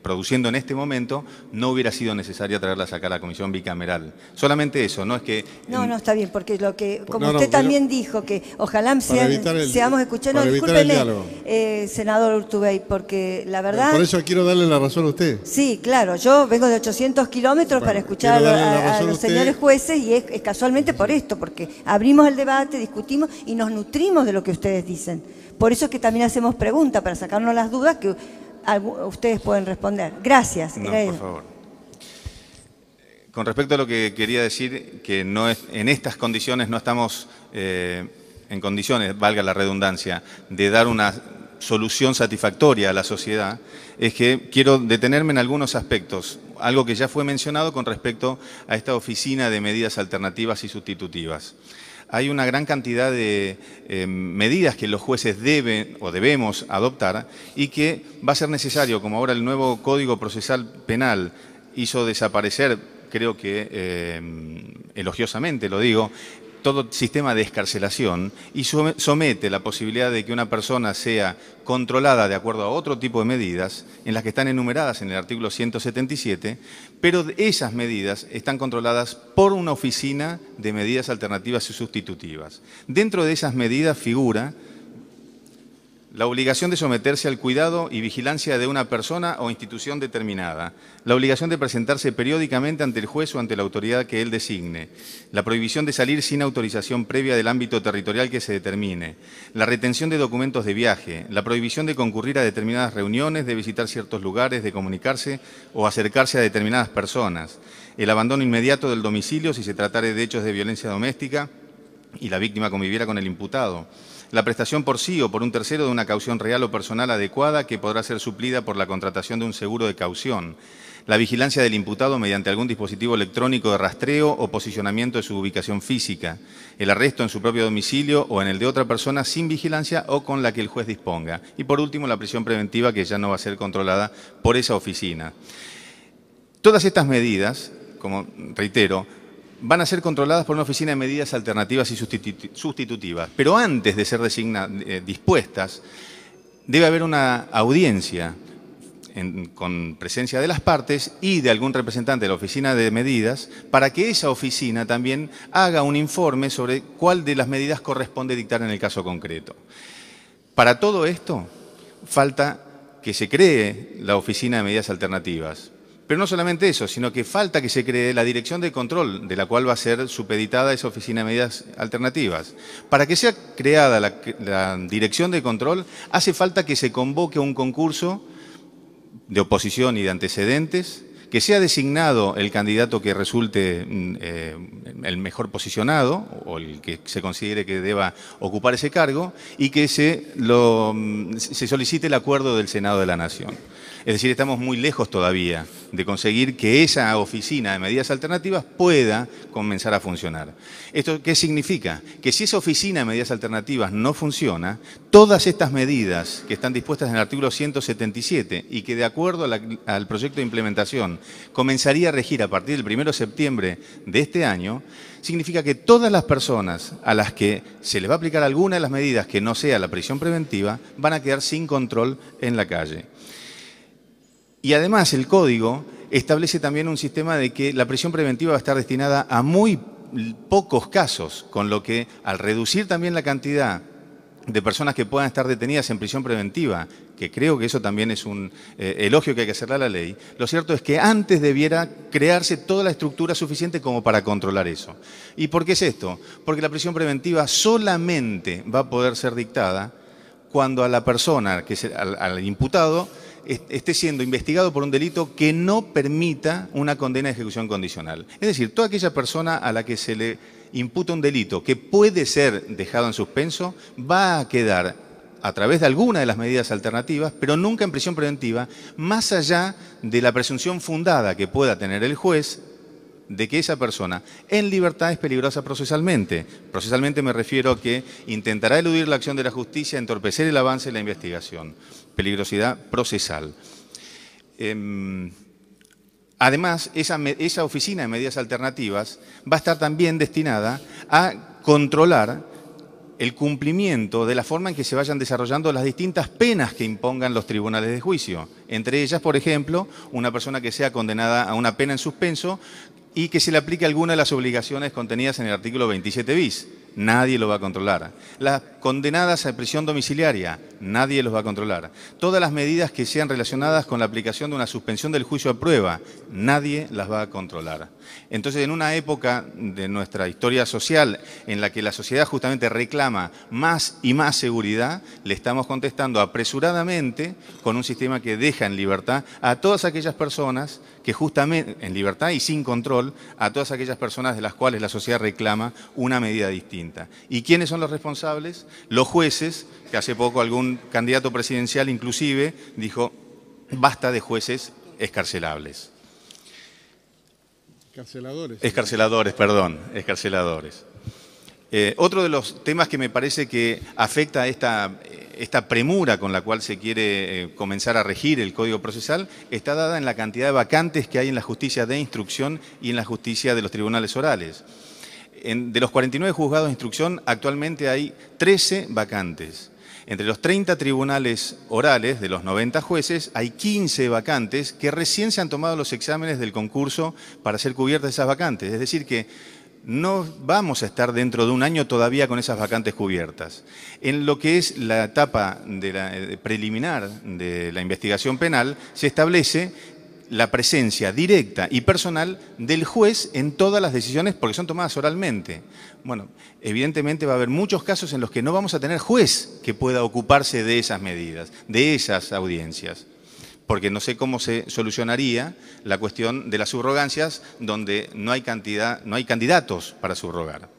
produciendo en este momento no hubiera sido necesaria traerlas acá a la Comisión Bicameral. Solamente eso, no es que... No, está bien, porque como usted también dijo, que ojalá seamos escuchados. No, discúlpeme, senador Urtubey, porque la verdad... Por eso quiero darle la razón a usted. Sí, claro, yo vengo de 800 kilómetros para escuchar a los señores jueces y es casualmente por esto, porque abrimos el debate, discutimos y nos nutrimos de lo que ustedes dicen. Por eso es que también hacemos preguntas, para sacarnos las dudas que ustedes pueden responder. Gracias. No, por favor. Con respecto a lo que quería decir, que en estas condiciones no estamos en condiciones, valga la redundancia, de dar una solución satisfactoria a la sociedad, es que quiero detenerme en algunos aspectos. Algo que ya fue mencionado con respecto a esta oficina de medidas alternativas y sustitutivas. Hay una gran cantidad de medidas que los jueces deben o debemos adoptar y que va a ser necesario, como ahora el nuevo Código Procesal Penal hizo desaparecer, creo que elogiosamente lo digo, todo sistema de excarcelación y somete la posibilidad de que una persona sea controlada de acuerdo a otro tipo de medidas en las que están enumeradas en el artículo 177, pero esas medidas están controladas por una oficina de medidas alternativas y sustitutivas. Dentro de esas medidas figura la obligación de someterse al cuidado y vigilancia de una persona o institución determinada, la obligación de presentarse periódicamente ante el juez o ante la autoridad que él designe, la prohibición de salir sin autorización previa del ámbito territorial que se determine, la retención de documentos de viaje, la prohibición de concurrir a determinadas reuniones, de visitar ciertos lugares, de comunicarse o acercarse a determinadas personas, el abandono inmediato del domicilio si se tratare de hechos de violencia doméstica y la víctima conviviera con el imputado, la prestación por sí o por un tercero de una caución real o personal adecuada que podrá ser suplida por la contratación de un seguro de caución, la vigilancia del imputado mediante algún dispositivo electrónico de rastreo o posicionamiento de su ubicación física, el arresto en su propio domicilio o en el de otra persona sin vigilancia o con la que el juez disponga. Y por último, la prisión preventiva que ya no va a ser controlada por esa oficina. Todas estas medidas, como reitero, van a ser controladas por una oficina de medidas alternativas y sustitutivas. Pero antes de ser dispuestas, debe haber una audiencia con presencia de las partes y de algún representante de la oficina de medidas para que esa oficina también haga un informe sobre cuál de las medidas corresponde dictar en el caso concreto. Para todo esto, falta que se cree la oficina de medidas alternativas. Pero no solamente eso, sino que falta que se cree la dirección de control, de la cual va a ser supeditada esa oficina de medidas alternativas. Para que sea creada la dirección de control, hace falta que se convoque un concurso de oposición y de antecedentes, que sea designado el candidato que resulte el mejor posicionado o el que se considere que deba ocupar ese cargo y que se solicite el acuerdo del Senado de la Nación. Es decir, estamos muy lejos todavía de conseguir que esa oficina de medidas alternativas pueda comenzar a funcionar. ¿Esto qué significa? Que si esa oficina de medidas alternativas no funciona, todas estas medidas que están dispuestas en el artículo 177 y que de acuerdo al proyecto de implementación comenzaría a regir a partir del 1 de septiembre de este año, significa que todas las personas a las que se les va a aplicar alguna de las medidas que no sea la prisión preventiva van a quedar sin control en la calle. Y además el Código establece también un sistema de que la prisión preventiva va a estar destinada a muy pocos casos, con lo que al reducir también la cantidad de personas que puedan estar detenidas en prisión preventiva, que creo que eso también es un elogio que hay que hacerle a la ley, lo cierto es que antes debiera crearse toda la estructura suficiente como para controlar eso. ¿Y por qué es esto? Porque la prisión preventiva solamente va a poder ser dictada cuando a la persona, al imputado, esté siendo investigado por un delito que no permita una condena de ejecución condicional. Es decir, toda aquella persona a la que se le imputa un delito que puede ser dejado en suspenso va a quedar a través de alguna de las medidas alternativas, pero nunca en prisión preventiva, más allá de la presunción fundada que pueda tener el juez de que esa persona en libertad es peligrosa procesalmente. Procesalmente me refiero a que intentará eludir la acción de la justicia, entorpecer el avance de la investigación. Peligrosidad procesal. Además, esa oficina de medidas alternativas va a estar también destinada a controlar el cumplimiento de la forma en que se vayan desarrollando las distintas penas que impongan los tribunales de juicio. Entre ellas, por ejemplo, una persona que sea condenada a una pena en suspenso y que se le aplique alguna de las obligaciones contenidas en el artículo 27 bis. Nadie lo va a controlar. Las condenadas a prisión domiciliaria, nadie los va a controlar. Todas las medidas que sean relacionadas con la aplicación de una suspensión del juicio a prueba, nadie las va a controlar. Entonces, en una época de nuestra historia social en la que la sociedad justamente reclama más y más seguridad, le estamos contestando apresuradamente con un sistema que deja en libertad a todas aquellas personas que justamente, en libertad y sin control, a todas aquellas personas de las cuales la sociedad reclama una medida distinta. ¿Y quiénes son los responsables? Los jueces, que hace poco algún candidato presidencial inclusive dijo, basta de jueces escarcelables. Escarceladores, perdón, escarceladores. Otro de los temas que me parece que afecta esta premura con la cual se quiere comenzar a regir el Código Procesal está dada en la cantidad de vacantes que hay en la justicia de instrucción y en la justicia de los tribunales orales. De los 49 juzgados de instrucción, actualmente hay 13 vacantes. Entre los 30 tribunales orales de los 90 jueces, hay 15 vacantes que recién se han tomado los exámenes del concurso para ser cubiertas esas vacantes. Es decir que no vamos a estar dentro de un año todavía con esas vacantes cubiertas. En lo que es la etapa preliminar de la investigación penal, se establece la presencia directa y personal del juez en todas las decisiones porque son tomadas oralmente. Bueno, evidentemente va a haber muchos casos en los que no vamos a tener juez que pueda ocuparse de esas medidas, de esas audiencias. Porque no sé cómo se solucionaría la cuestión de las subrogancias donde no hay candidatos para subrogar.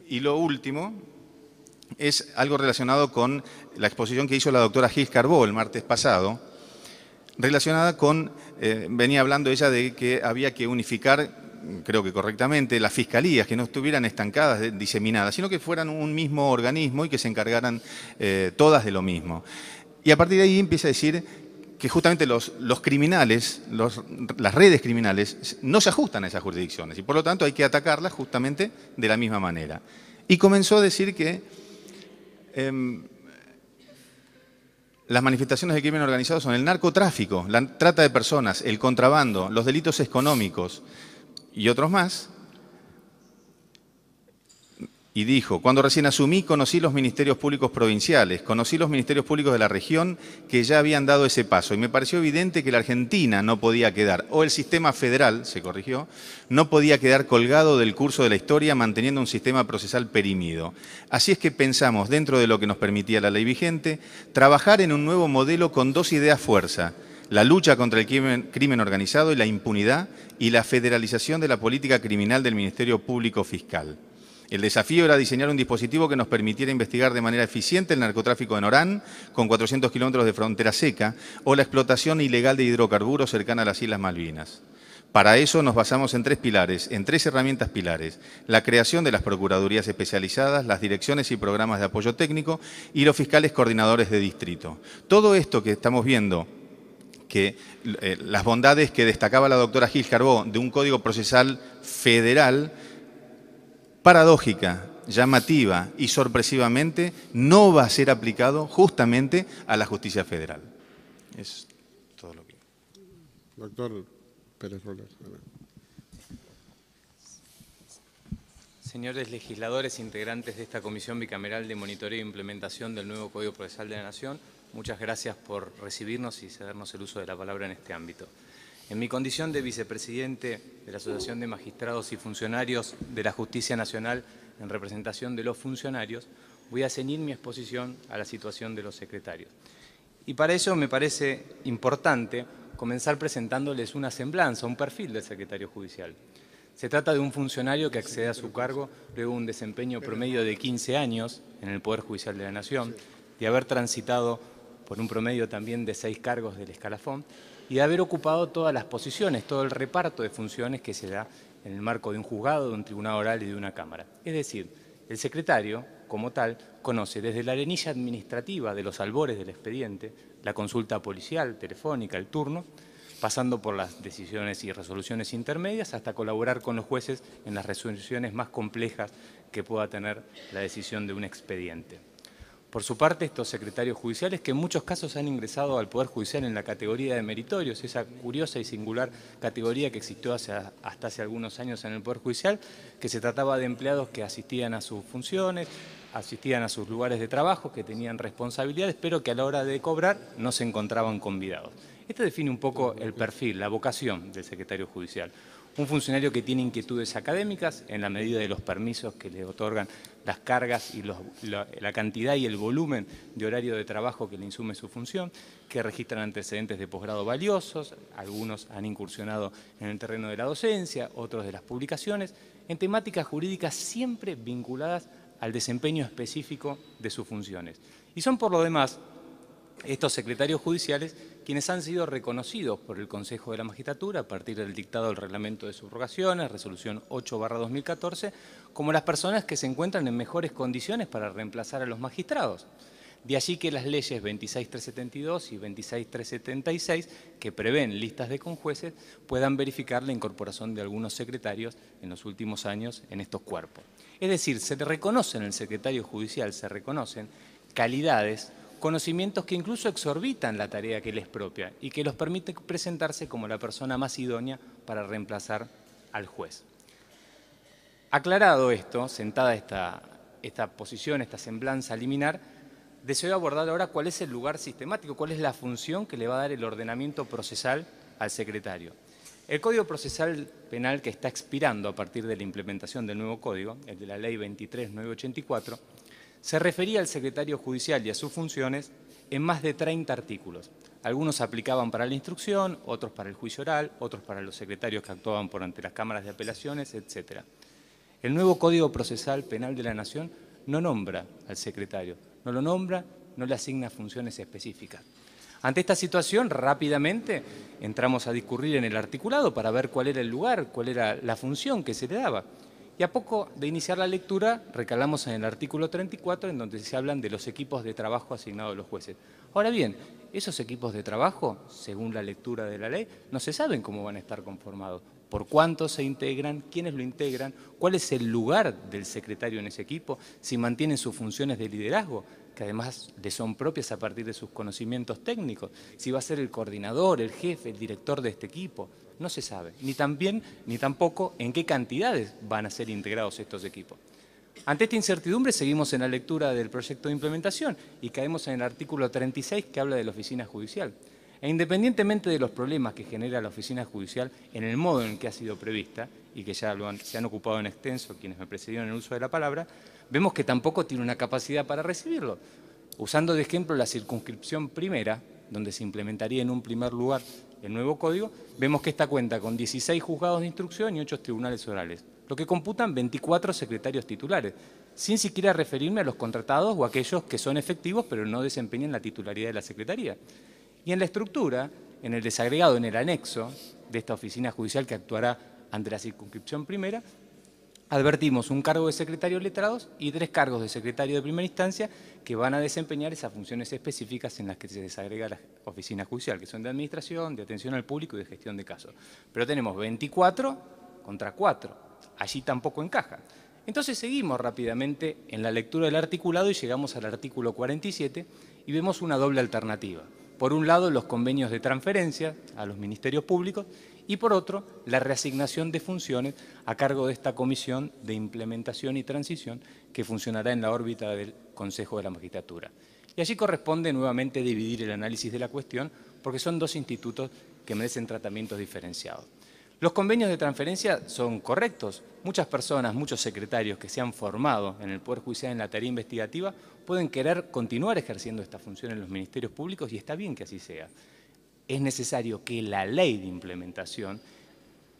Y lo último es algo relacionado con la exposición que hizo la doctora Gil Carbó el martes pasado, relacionada con, venía hablando ella de que había que unificar, creo que correctamente, las fiscalías, que no estuvieran estancadas, diseminadas, sino que fueran un mismo organismo y que se encargaran todas de lo mismo. Y a partir de ahí empieza a decir que justamente los criminales, las redes criminales, no se ajustan a esas jurisdicciones y por lo tanto hay que atacarlas justamente de la misma manera. Y comenzó a decir que las manifestaciones del crimen organizado son el narcotráfico, la trata de personas, el contrabando, los delitos económicos y otros más. Y dijo, cuando recién asumí, conocí los ministerios públicos provinciales, conocí los ministerios públicos de la región que ya habían dado ese paso. Y me pareció evidente que la Argentina no podía quedar, o el sistema federal, se corrigió, no podía quedar colgado del curso de la historia manteniendo un sistema procesal perimido. Así es que pensamos, dentro de lo que nos permitía la ley vigente, trabajar en un nuevo modelo con dos ideas fuerza: la lucha contra el crimen organizado y la impunidad, y la federalización de la política criminal del Ministerio Público Fiscal. El desafío era diseñar un dispositivo que nos permitiera investigar de manera eficiente el narcotráfico en Orán, con 400 kilómetros de frontera seca, o la explotación ilegal de hidrocarburos cercana a las Islas Malvinas. Para eso nos basamos en tres pilares, en tres herramientas pilares: la creación de las procuradurías especializadas, las direcciones y programas de apoyo técnico y los fiscales coordinadores de distrito. Todo esto que estamos viendo, que las bondades que destacaba la doctora Gil Carbó de un código procesal federal, paradójica, llamativa y sorpresivamente no va a ser aplicado justamente a la justicia federal. Es todo lo que... Doctor Pérez Rolas. Señores legisladores, integrantes de esta Comisión Bicameral de Monitoreo e Implementación del nuevo Código Procesal de la Nación, muchas gracias por recibirnos y cedernos el uso de la palabra en este ámbito. En mi condición de vicepresidente de la Asociación de Magistrados y Funcionarios de la Justicia Nacional en representación de los funcionarios, voy a ceñir mi exposición a la situación de los secretarios. Y para ello me parece importante comenzar presentándoles una semblanza, un perfil del secretario judicial. Se trata de un funcionario que accede a su cargo luego de un desempeño promedio de 15 años en el Poder Judicial de la Nación, de haber transitado por un promedio también de 6 cargos del escalafón, y de haber ocupado todas las posiciones, todo el reparto de funciones que se da en el marco de un juzgado, de un tribunal oral y de una cámara. Es decir, el secretario, como tal, conoce desde la arenilla administrativa de los albores del expediente, la consulta policial, telefónica, el turno, pasando por las decisiones y resoluciones intermedias, hasta colaborar con los jueces en las resoluciones más complejas que pueda tener la decisión de un expediente. Por su parte, estos secretarios judiciales, que en muchos casos han ingresado al Poder Judicial en la categoría de meritorios, esa curiosa y singular categoría que existió hasta hace algunos años en el Poder Judicial, que se trataba de empleados que asistían a sus funciones, asistían a sus lugares de trabajo, que tenían responsabilidades, pero que a la hora de cobrar no se encontraban convidados. Esto define un poco el perfil, la vocación del secretario judicial. Un funcionario que tiene inquietudes académicas en la medida de los permisos que le otorgan las cargas y la cantidad y el volumen de horario de trabajo que le insume su función, que registran antecedentes de posgrado valiosos, algunos han incursionado en el terreno de la docencia, otros de las publicaciones, en temáticas jurídicas siempre vinculadas al desempeño específico de sus funciones. Y son por lo demás estos secretarios judiciales quienes han sido reconocidos por el Consejo de la Magistratura a partir del dictado del Reglamento de Subrogaciones, resolución 8/2014, como las personas que se encuentran en mejores condiciones para reemplazar a los magistrados. De allí que las leyes 26.372 y 26.376, que prevén listas de conjueces, puedan verificar la incorporación de algunos secretarios en los últimos años en estos cuerpos. Es decir, se reconocen en el secretario judicial, se reconocen calidades, conocimientos que incluso exorbitan la tarea que les propia y que los permite presentarse como la persona más idónea para reemplazar al juez. Aclarado esto, sentada esta posición, esta semblanza liminar, deseo abordar ahora cuál es el lugar sistemático, cuál es la función que le va a dar el ordenamiento procesal al secretario. El Código Procesal Penal que está expirando a partir de la implementación del nuevo código, el de la Ley 23.984, se refería al secretario judicial y a sus funciones en más de 30 artículos. Algunos se aplicaban para la instrucción, otros para el juicio oral, otros para los secretarios que actuaban por ante las cámaras de apelaciones, etc. El nuevo Código Procesal Penal de la Nación no nombra al secretario, no lo nombra, no le asigna funciones específicas. Ante esta situación, rápidamente entramos a discurrir en el articulado para ver cuál era el lugar, cuál era la función que se le daba. Y a poco de iniciar la lectura, recalamos en el artículo 34, en donde se hablan de los equipos de trabajo asignados a los jueces. Ahora bien, esos equipos de trabajo, según la lectura de la ley, no se saben cómo van a estar conformados, por cuántos se integran, quiénes lo integran, cuál es el lugar del secretario en ese equipo, si mantienen sus funciones de liderazgo, que además le son propias a partir de sus conocimientos técnicos, si va a ser el coordinador, el jefe, el director de este equipo. No se sabe, ni tampoco en qué cantidades van a ser integrados estos equipos. Ante esta incertidumbre seguimos en la lectura del proyecto de implementación y caemos en el artículo 36 que habla de la oficina judicial. E independientemente de los problemas que genera la oficina judicial en el modo en que ha sido prevista, y que ya se han ocupado en extenso quienes me precedieron en el uso de la palabra, vemos que tampoco tiene una capacidad para recibirlo. Usando de ejemplo la circunscripción primera, donde se implementaría en un primer lugar el nuevo código, vemos que esta cuenta con 16 juzgados de instrucción y 8 tribunales orales, lo que computan 24 secretarios titulares, sin siquiera referirme a los contratados o a aquellos que son efectivos pero no desempeñan la titularidad de la Secretaría. Y en la estructura, en el desagregado, en el anexo de esta oficina judicial que actuará ante la circunscripción primera, advertimos un cargo de secretario letrados y 3 cargos de secretario de primera instancia que van a desempeñar esas funciones específicas en las que se desagrega la oficina judicial, que son de administración, de atención al público y de gestión de casos. Pero tenemos 24 contra 4. Allí tampoco encaja. Entonces seguimos rápidamente en la lectura del articulado y llegamos al artículo 47 y vemos una doble alternativa. Por un lado, los convenios de transferencia a los ministerios públicos y por otro, la reasignación de funciones a cargo de esta comisión de implementación y transición que funcionará en la órbita del Consejo de la Magistratura. Y allí corresponde nuevamente dividir el análisis de la cuestión porque son 2 institutos que merecen tratamientos diferenciados. Los convenios de transferencia son correctos. Muchas personas, muchos secretarios que se han formado en el Poder Judicial en la tarea investigativa pueden querer continuar ejerciendo esta función en los ministerios públicos y está bien que así sea. Es necesario que la ley de implementación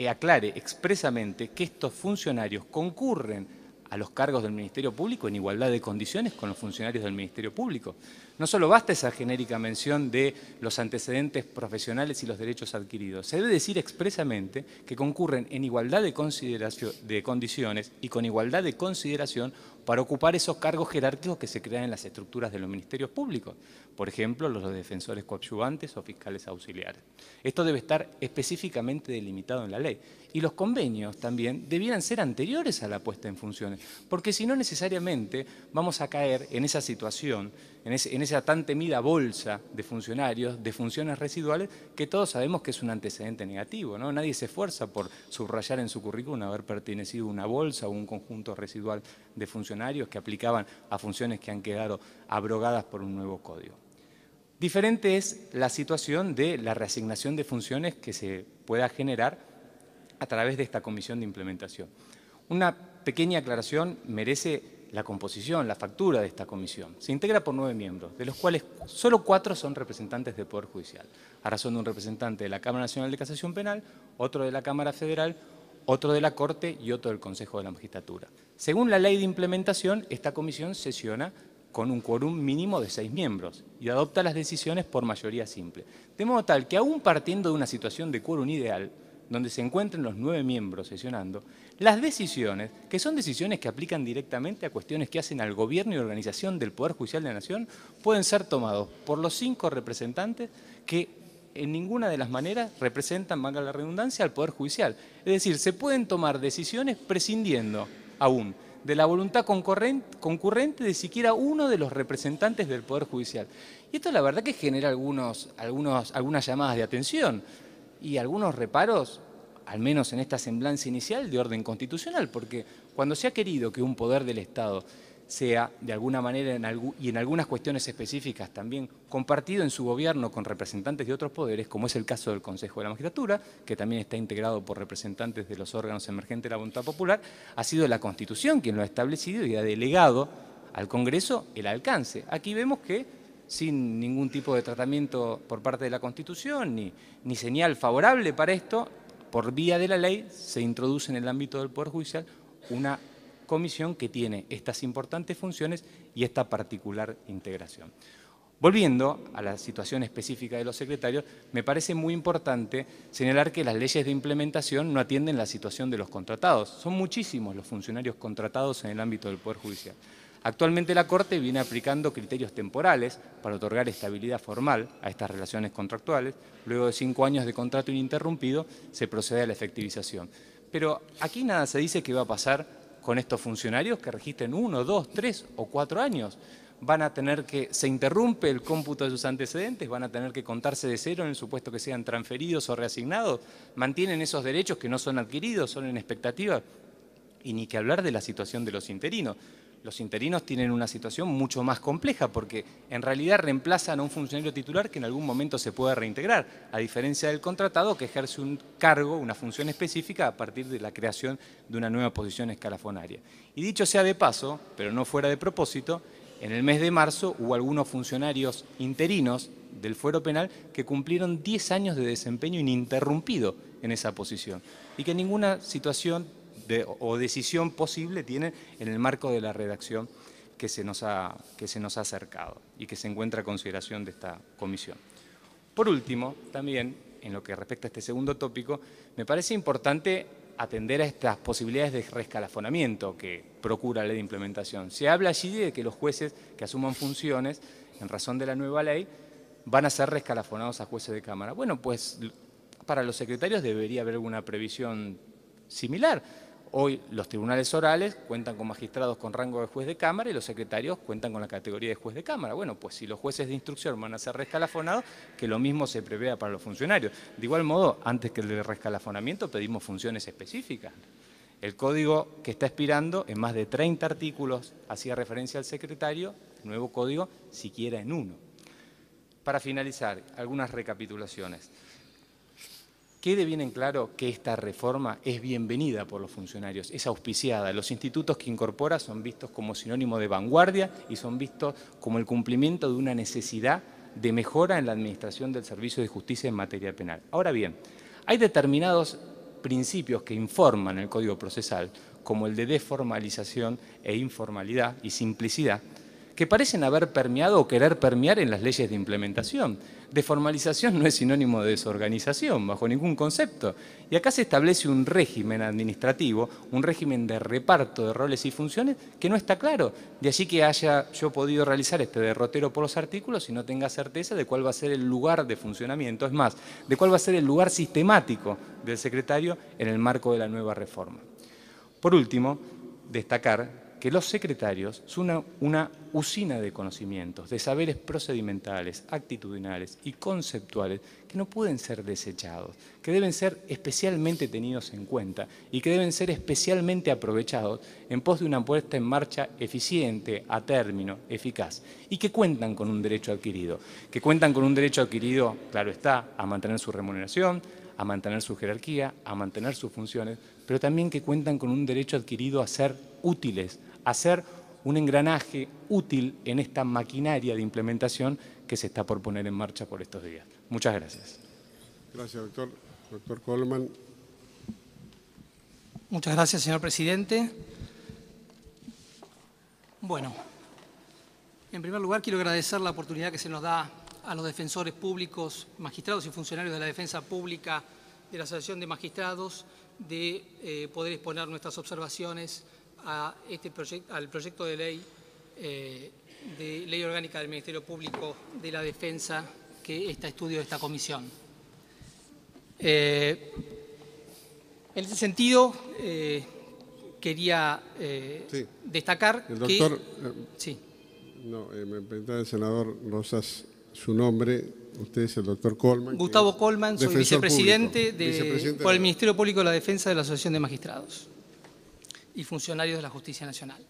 aclare expresamente que estos funcionarios concurren a los cargos del Ministerio Público en igualdad de condiciones con los funcionarios del Ministerio Público. No solo basta esa genérica mención de los antecedentes profesionales y los derechos adquiridos. Se debe decir expresamente que concurren en igualdad de condiciones y con igualdad de consideración para ocupar esos cargos jerárquicos que se crean en las estructuras de los ministerios públicos. Por ejemplo, los defensores coadyuvantes o fiscales auxiliares. Esto debe estar específicamente delimitado en la ley. Y los convenios también debieran ser anteriores a la puesta en funciones, porque si no necesariamente vamos a caer en esa situación, en esa tan temida bolsa de funcionarios, de funciones residuales, que todos sabemos que es un antecedente negativo, ¿no? Nadie se esfuerza por subrayar en su currículum haber pertenecido a una bolsa o un conjunto residual de funcionarios que aplicaban a funciones que han quedado abrogadas por un nuevo código. Diferente es la situación de la reasignación de funciones que se pueda generar a través de esta comisión de implementación. Una pequeña aclaración merece la composición, la factura de esta comisión. Se integra por 9 miembros, de los cuales solo 4 son representantes del Poder Judicial, a razón de un representante de la Cámara Nacional de Casación Penal, otro de la Cámara Federal, otro de la Corte y otro del Consejo de la Magistratura. Según la ley de implementación, esta comisión sesiona con un quórum mínimo de 6 miembros y adopta las decisiones por mayoría simple. De modo tal que aún partiendo de una situación de quórum ideal, donde se encuentren los 9 miembros sesionando, las decisiones, que son decisiones que aplican directamente a cuestiones que hacen al gobierno y organización del Poder Judicial de la Nación, pueden ser tomados por los 5 representantes que en ninguna de las maneras representan, valga la redundancia, al Poder Judicial. Es decir, se pueden tomar decisiones prescindiendo aún de la voluntad concurrente de siquiera uno de los representantes del Poder Judicial. Y esto la verdad que genera algunas llamadas de atención y algunos reparos, al menos en esta semblanza inicial, de orden constitucional, porque cuando se ha querido que un poder del Estado sea, de alguna manera, y en algunas cuestiones específicas también, compartido en su gobierno con representantes de otros poderes, como es el caso del Consejo de la Magistratura, que también está integrado por representantes de los órganos emergentes de la voluntad popular, ha sido la Constitución quien lo ha establecido y ha delegado al Congreso el alcance. Aquí vemos que, sin ningún tipo de tratamiento por parte de la Constitución, ni señal favorable para esto, por vía de la ley se introduce en el ámbito del Poder Judicial una comisión que tiene estas importantes funciones y esta particular integración. Volviendo a la situación específica de los secretarios, me parece muy importante señalar que las leyes de implementación no atienden la situación de los contratados. Son muchísimos los funcionarios contratados en el ámbito del Poder Judicial. Actualmente la Corte viene aplicando criterios temporales para otorgar estabilidad formal a estas relaciones contractuales. Luego de 5 años de contrato ininterrumpido se procede a la efectivización. Pero aquí nada se dice qué va a pasar con estos funcionarios que registren 1, 2, 3 o 4 años. Van a tener que, se interrumpe el cómputo de sus antecedentes, van a tener que contarse de cero en el supuesto que sean transferidos o reasignados, mantienen esos derechos que no son adquiridos, son en expectativa, y ni que hablar de la situación de los interinos. Los interinos tienen una situación mucho más compleja porque en realidad reemplazan a un funcionario titular que en algún momento se puede reintegrar, a diferencia del contratado que ejerce un cargo, una función específica a partir de la creación de una nueva posición escalafonaria. Y dicho sea de paso, pero no fuera de propósito, en el mes de marzo hubo algunos funcionarios interinos del fuero penal que cumplieron 10 años de desempeño ininterrumpido en esa posición y que ninguna situación o decisión posible tiene en el marco de la redacción que se nos ha acercado y que se encuentra a consideración de esta comisión. Por último, también, en lo que respecta a este segundo tópico, me parece importante atender a estas posibilidades de reescalafonamiento que procura la ley de implementación. Se habla allí de que los jueces que asuman funciones en razón de la nueva ley van a ser reescalafonados a jueces de Cámara. Bueno, pues para los secretarios debería haber alguna previsión similar. Hoy los tribunales orales cuentan con magistrados con rango de juez de Cámara y los secretarios cuentan con la categoría de juez de Cámara. Bueno, pues si los jueces de instrucción van a ser reescalafonados, que lo mismo se prevea para los funcionarios. De igual modo, antes que el de reescalafonamiento pedimos funciones específicas. El código que está expirando en más de 30 artículos hacía referencia al secretario, el nuevo código siquiera en 1. Para finalizar, algunas recapitulaciones. Quede bien en claro que esta reforma es bienvenida por los funcionarios, es auspiciada. Los institutos que incorpora son vistos como sinónimo de vanguardia y son vistos como el cumplimiento de una necesidad de mejora en la administración del servicio de justicia en materia penal. Ahora bien, hay determinados principios que informan el Código Procesal, como el de desformalización e informalidad y simplicidad, que parecen haber permeado o querer permear en las leyes de implementación. Desformalización no es sinónimo de desorganización, bajo ningún concepto. Y acá se establece un régimen administrativo, un régimen de reparto de roles y funciones que no está claro. De allí que haya yo podido realizar este derrotero por los artículos y no tenga certeza de cuál va a ser el lugar de funcionamiento, es más, de cuál va a ser el lugar sistemático del secretario en el marco de la nueva reforma. Por último, destacar que los secretarios son una usina de conocimientos, de saberes procedimentales, actitudinales y conceptuales que no pueden ser desechados, que deben ser especialmente tenidos en cuenta y que deben ser especialmente aprovechados en pos de una puesta en marcha eficiente, a término, eficaz, y que cuentan con un derecho adquirido. Que cuentan con un derecho adquirido, claro está, a mantener su remuneración, a mantener su jerarquía, a mantener sus funciones, pero también que cuentan con un derecho adquirido a ser útiles, a ser un engranaje útil en esta maquinaria de implementación que se está por poner en marcha por estos días. Muchas gracias. Gracias, doctor. Doctor Coleman. Muchas gracias, señor presidente. Bueno, en primer lugar quiero agradecer la oportunidad que se nos da a los defensores públicos, magistrados y funcionarios de la defensa pública de la Asociación de Magistrados de poder exponer nuestras observaciones a al proyecto de ley orgánica del Ministerio Público de la Defensa que está a estudio de esta comisión. En ese sentido, quería destacar el doctor, sí. No, me preguntaba el senador Rosas su nombre. Usted es el doctor Colman. Gustavo Colman, soy vicepresidente por el Ministerio Público de la Defensa de la Asociación de Magistrados y funcionarios de la Justicia Nacional.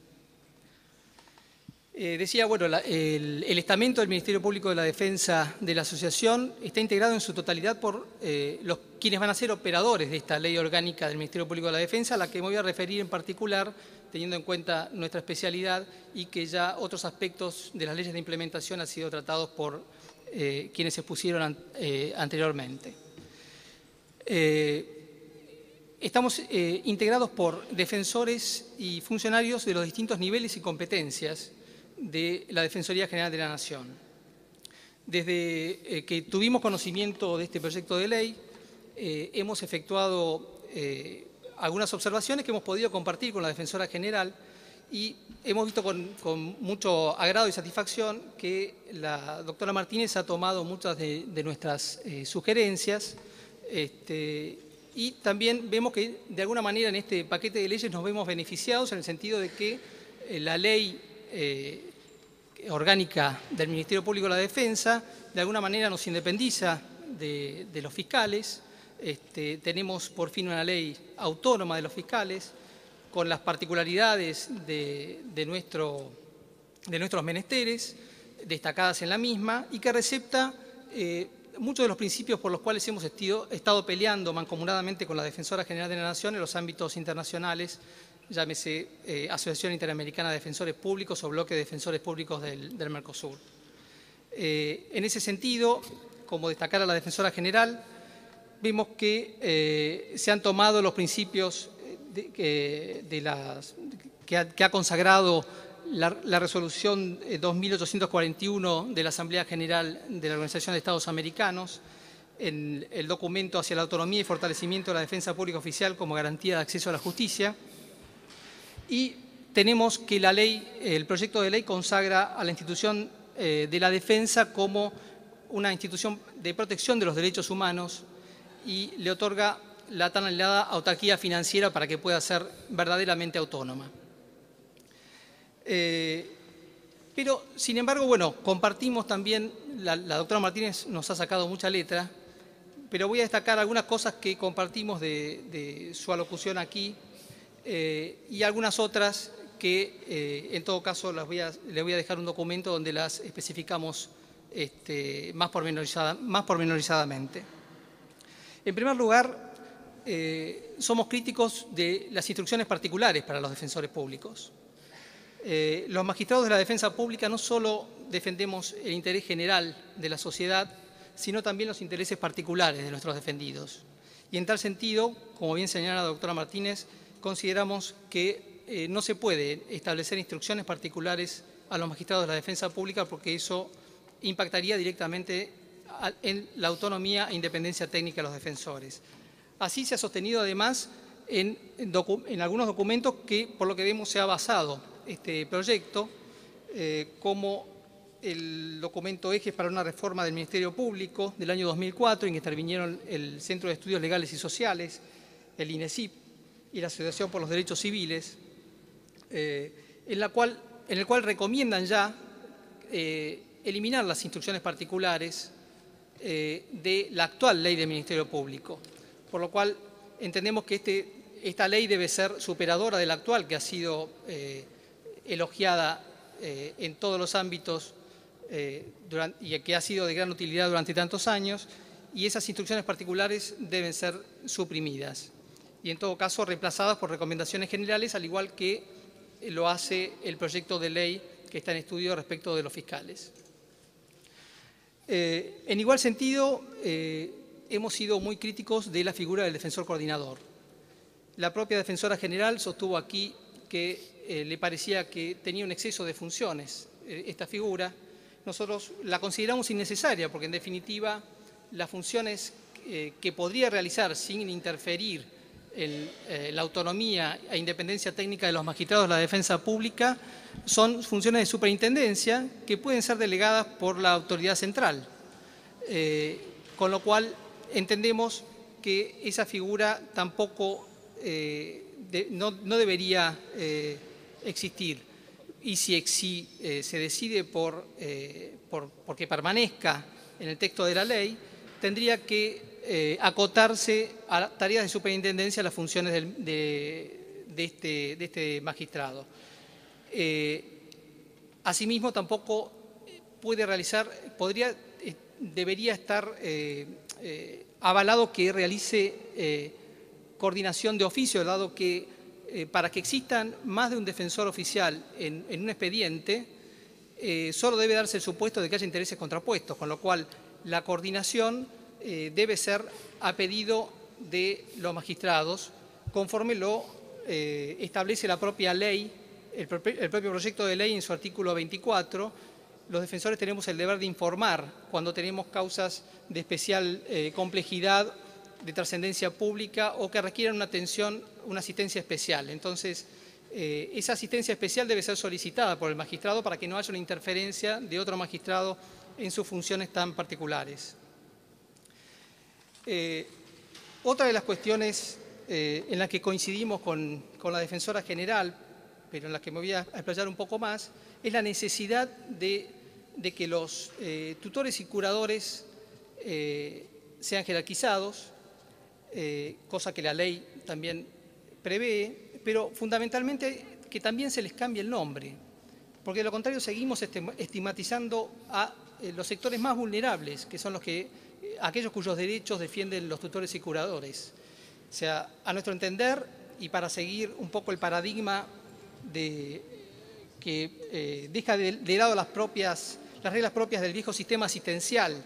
Decía, bueno, el estamento del Ministerio Público de la Defensa de la Asociación está integrado en su totalidad por quienes van a ser operadores de esta ley orgánica del Ministerio Público de la Defensa, a la que me voy a referir en particular, teniendo en cuenta nuestra especialidad y que ya otros aspectos de las leyes de implementación han sido tratados por quienes se expusieron anteriormente. Estamos integrados por defensores y funcionarios de los distintos niveles y competencias de la Defensoría General de la Nación. Desde que tuvimos conocimiento de este proyecto de ley, hemos efectuado algunas observaciones que hemos podido compartir con la Defensora General y hemos visto con mucho agrado y satisfacción que la doctora Martínez ha tomado muchas de nuestras sugerencias y también vemos que de alguna manera en este paquete de leyes nos vemos beneficiados en el sentido de que la ley orgánica del Ministerio Público de la Defensa de alguna manera nos independiza de los fiscales. Tenemos por fin una ley autónoma de los fiscales con las particularidades de nuestros menesteres destacadas en la misma y que recepta muchos de los principios por los cuales hemos estado peleando mancomunadamente con la Defensora General de la Nación en los ámbitos internacionales, llámese Asociación Interamericana de Defensores Públicos o Bloque de Defensores Públicos del Mercosur. En ese sentido, como destacara la Defensora General, vemos que se han tomado los principios que ha consagrado la resolución 2841 de la Asamblea General de la Organización de Estados Americanos, en el documento hacia la autonomía y fortalecimiento de la defensa pública oficial como garantía de acceso a la justicia. Y tenemos que el proyecto de ley consagra a la institución de la defensa como una institución de protección de los derechos humanos y le otorga la tan anhelada autarquía financiera para que pueda ser verdaderamente autónoma. Pero, sin embargo, bueno, compartimos también, la doctora Martínez nos ha sacado mucha letra, pero voy a destacar algunas cosas que compartimos de su alocución aquí y algunas otras que, en todo caso, les voy a dejar un documento donde las especificamos más pormenorizadamente. En primer lugar, somos críticos de las instrucciones particulares para los defensores públicos. Los magistrados de la defensa pública no solo defendemos el interés general de la sociedad, sino también los intereses particulares de nuestros defendidos. Y en tal sentido, como bien señala la doctora Martínez, consideramos que no se puede establecer instrucciones particulares a los magistrados de la defensa pública porque eso impactaría directamente en la autonomía e independencia técnica de los defensores. Así se ha sostenido además en algunos documentos que, por lo que vemos, se ha basado este proyecto, como el documento Ejes para una reforma del Ministerio Público del año 2004, en que intervinieron el Centro de Estudios Legales y Sociales, el INESIP y la Asociación por los Derechos Civiles, en el cual recomiendan ya eliminar las instrucciones particulares de la actual ley del Ministerio Público, por lo cual entendemos que esta ley debe ser superadora de la actual, que ha sido elogiada en todos los ámbitos y que ha sido de gran utilidad durante tantos años, y esas instrucciones particulares deben ser suprimidas y en todo caso reemplazadas por recomendaciones generales, al igual que lo hace el proyecto de ley que está en estudio respecto de los fiscales. En igual sentido, hemos sido muy críticos de la figura del defensor coordinador. La propia Defensora General sostuvo aquí que le parecía que tenía un exceso de funciones esta figura. Nosotros la consideramos innecesaria porque, en definitiva, las funciones que podría realizar sin interferir la autonomía e independencia técnica de los magistrados de la defensa pública son funciones de superintendencia que pueden ser delegadas por la autoridad central. Con lo cual entendemos que esa figura tampoco no debería existir. Y si se decide porque permanezca en el texto de la ley, tendría que acotarse a tareas de superintendencia a las funciones de este magistrado. Asimismo, tampoco debería estar avalado que realice coordinación de oficio, dado que para que existan más de un defensor oficial en un expediente, solo debe darse el supuesto de que haya intereses contrapuestos, con lo cual la coordinación debe ser a pedido de los magistrados, conforme lo establece la propia ley, el propio proyecto de ley en su artículo 24. Los defensores tenemos el deber de informar cuando tenemos causas de especial complejidad, de trascendencia pública o que requieran una asistencia especial. Entonces, esa asistencia especial debe ser solicitada por el magistrado para que no haya una interferencia de otro magistrado en sus funciones tan particulares. Otra de las cuestiones en las que coincidimos con la defensora general, pero en las que me voy a explayar un poco más, es la necesidad de que los tutores y curadores sean jerarquizados, cosa que la ley también prevé, pero fundamentalmente que también se les cambie el nombre, porque de lo contrario seguimos estigmatizando a los sectores más vulnerables, que son aquellos cuyos derechos defienden los tutores y curadores. O sea, a nuestro entender, y para seguir un poco el paradigma que deja de lado las reglas propias del viejo sistema asistencial,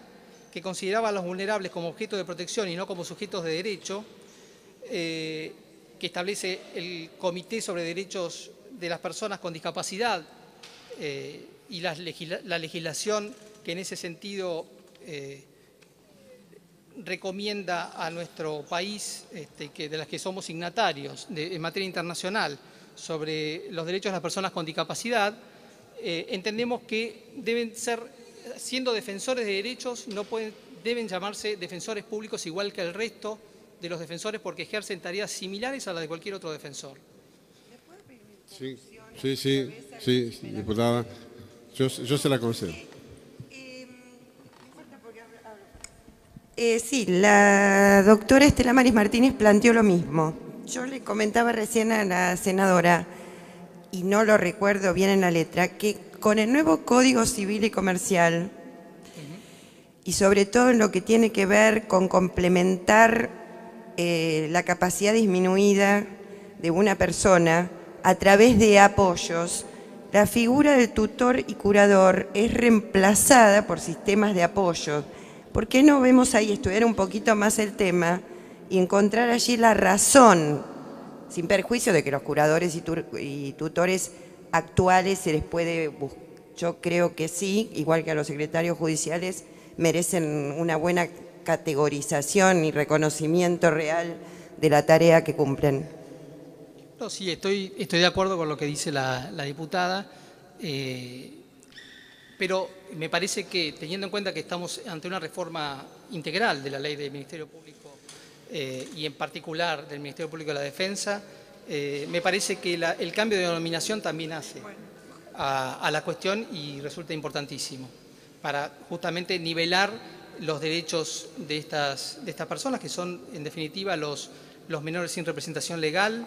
que consideraba a los vulnerables como objeto de protección y no como sujetos de derecho, que establece el Comité sobre Derechos de las Personas con Discapacidad y la legislación que en ese sentido recomienda a nuestro país, de las que somos signatarios en materia internacional, sobre los derechos de las personas con discapacidad, entendemos que deben ser, siendo defensores de derechos, deben llamarse defensores públicos igual que el resto de los defensores, porque ejercen tareas similares a las de cualquier otro defensor. Sí, diputada. Yo se la concedo. Sí, la doctora Estela Maris Martínez planteó lo mismo. Yo le comentaba recién a la senadora, y no lo recuerdo bien en la letra, que con el nuevo Código Civil y Comercial, y sobre todo en lo que tiene que ver con complementar la capacidad disminuida de una persona a través de apoyos, la figura del tutor y curador es reemplazada por sistemas de apoyo. ¿Por qué no vemos ahí, estudiar un poquito más el tema y encontrar allí la razón, sin perjuicio de que los curadores y tutores actuales se les puede buscar? Yo creo que sí, igual que a los secretarios judiciales, merecen una buena categorización y reconocimiento real de la tarea que cumplen. No, sí, estoy de acuerdo con lo que dice la diputada, pero me parece que, teniendo en cuenta que estamos ante una reforma integral de la ley del Ministerio Público y en particular del Ministerio Público de la Defensa, me parece que el cambio de denominación también hace a la cuestión y resulta importantísimo para justamente nivelar los derechos de estas personas, que son en definitiva los menores sin representación legal,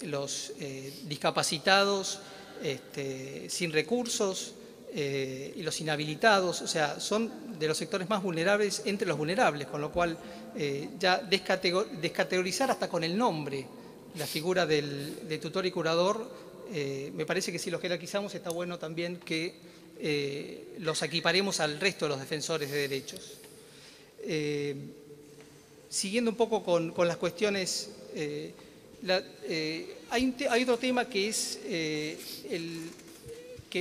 los discapacitados sin recursos y los inhabilitados. O sea, son de los sectores más vulnerables entre los vulnerables, con lo cual ya descategorizar hasta con el nombre la figura de tutor y curador, me parece que si los jerarquizamos está bueno también que los equiparemos al resto de los defensores de derechos. Siguiendo un poco con las cuestiones, hay otro tema que es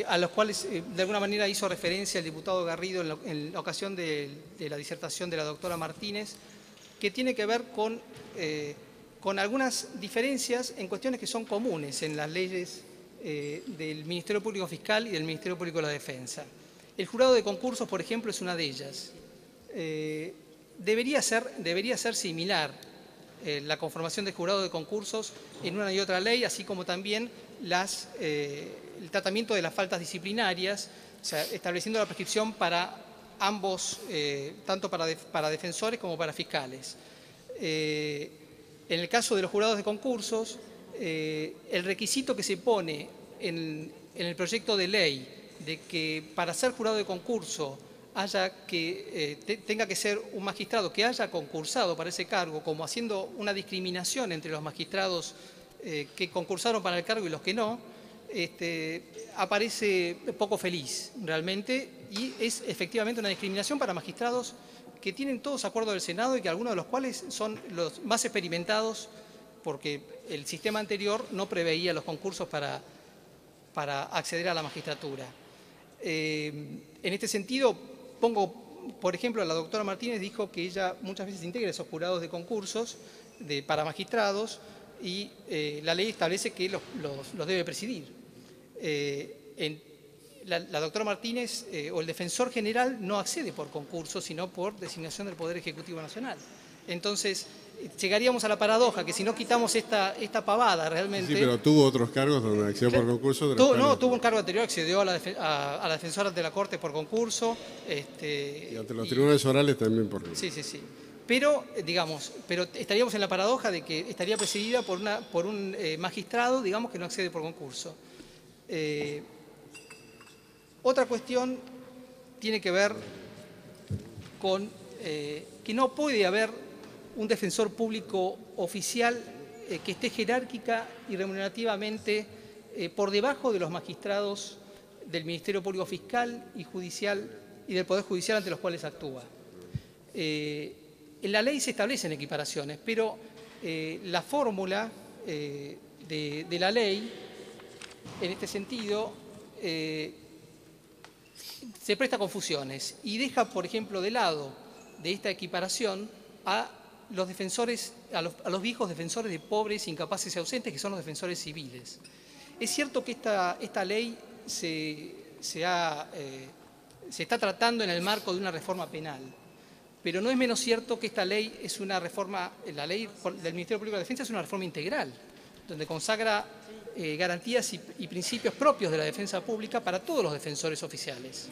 a los cuales de alguna manera hizo referencia el diputado Garrido en la ocasión de la disertación de la doctora Martínez, que tiene que ver con algunas diferencias en cuestiones que son comunes en las leyes del Ministerio Público Fiscal y del Ministerio Público de la Defensa. El jurado de concursos, por ejemplo, es una de ellas. Debería ser similar la conformación del jurado de concursos en una y otra ley, así como también el tratamiento de las faltas disciplinarias, o sea, estableciendo la prescripción para ambos, tanto para defensores como para fiscales. En el caso de los jurados de concursos, el requisito que se pone en el proyecto de ley de que para ser jurado de concurso tenga que ser un magistrado que haya concursado para ese cargo, como haciendo una discriminación entre los magistrados que concursaron para el cargo y los que no, aparece poco feliz realmente, y es efectivamente una discriminación para magistrados que tienen todos acuerdos del Senado y que algunos de los cuales son los más experimentados, porque el sistema anterior no preveía los concursos para acceder a la magistratura. En este sentido, pongo, por ejemplo, la doctora Martínez dijo que ella muchas veces integra esos jurados de concursos para magistrados y la ley establece que los debe presidir. La doctora Martínez o el defensor general no accede por concurso, sino por designación del Poder Ejecutivo Nacional. Entonces, llegaríamos a la paradoja que si no quitamos esta pavada realmente... Sí, pero tuvo otros cargos donde accedió por concurso. Tuvo un cargo anterior, accedió a la defensora ante la Corte por concurso. Y ante los tribunales orales también por concurso. Sí. Pero estaríamos en la paradoja de que estaría presidida por un magistrado, digamos, que no accede por concurso. Otra cuestión tiene que ver con que no puede haber un defensor público oficial que esté jerárquica y remunerativamente por debajo de los magistrados del Ministerio Público Fiscal y Judicial y del Poder Judicial ante los cuales actúa. En la ley se establecen equiparaciones, pero la fórmula de la ley, en este sentido, se presta a confusiones y deja, por ejemplo, de lado de esta equiparación a los defensores, a los viejos defensores de pobres, incapaces y ausentes, que son los defensores civiles. Es cierto que esta ley se está tratando en el marco de una reforma penal, pero no es menos cierto que esta ley es una reforma, la ley del Ministerio Público de la Defensa es una reforma integral, donde consagra garantías y principios propios de la defensa pública para todos los defensores oficiales.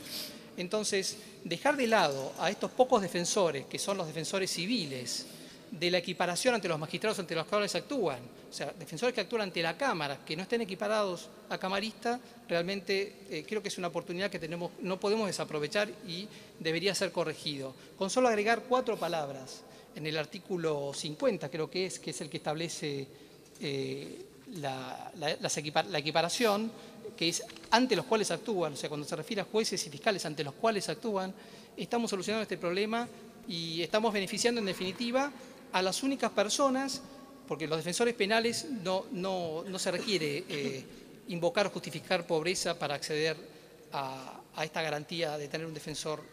Entonces, dejar de lado a estos pocos defensores, que son los defensores civiles, de la equiparación ante los magistrados ante los cuales actúan, o sea, defensores que actúan ante la Cámara, que no estén equiparados a camaristas, realmente creo que es una oportunidad que no podemos desaprovechar y debería ser corregido. Con solo agregar 4 palabras en el artículo 50, creo que es el que establece la equiparación, que es ante los cuales actúan, o sea, cuando se refiere a jueces y fiscales ante los cuales actúan, estamos solucionando este problema y estamos beneficiando en definitiva a las únicas personas, porque los defensores penales no se requiere invocar o justificar pobreza para acceder a esta garantía de tener un defensor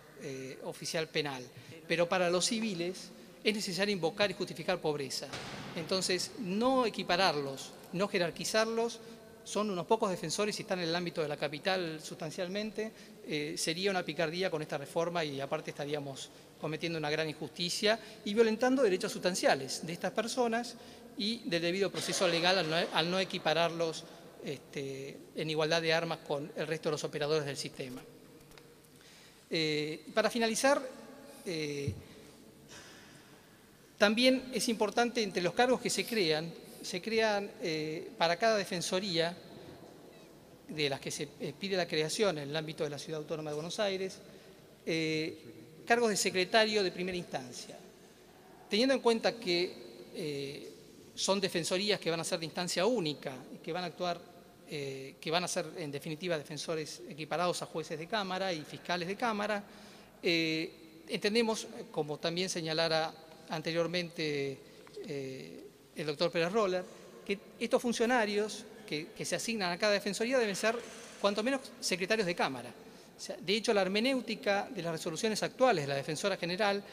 oficial penal. Pero para los civiles es necesario invocar y justificar pobreza. Entonces, no equipararlos, no jerarquizarlos, son unos pocos defensores y están en el ámbito de la capital sustancialmente, sería una picardía con esta reforma y aparte estaríamos cometiendo una gran injusticia y violentando derechos sustanciales de estas personas y del debido proceso legal al no equipararlos en igualdad de armas con el resto de los operadores del sistema. Para finalizar, también es importante entre los cargos que se crean para cada defensoría de las que se pide la creación en el ámbito de la Ciudad Autónoma de Buenos Aires, cargos de secretario de primera instancia. Teniendo en cuenta que son defensorías que van a ser de instancia única, que van a actuar, que van a ser en definitiva defensores equiparados a jueces de Cámara y fiscales de Cámara, entendemos, como también señalara anteriormente el doctor Pérez Roller, que estos funcionarios que se asignan a cada defensoría deben ser cuanto menos secretarios de Cámara. O sea, de hecho, la hermenéutica de las resoluciones actuales de la Defensora General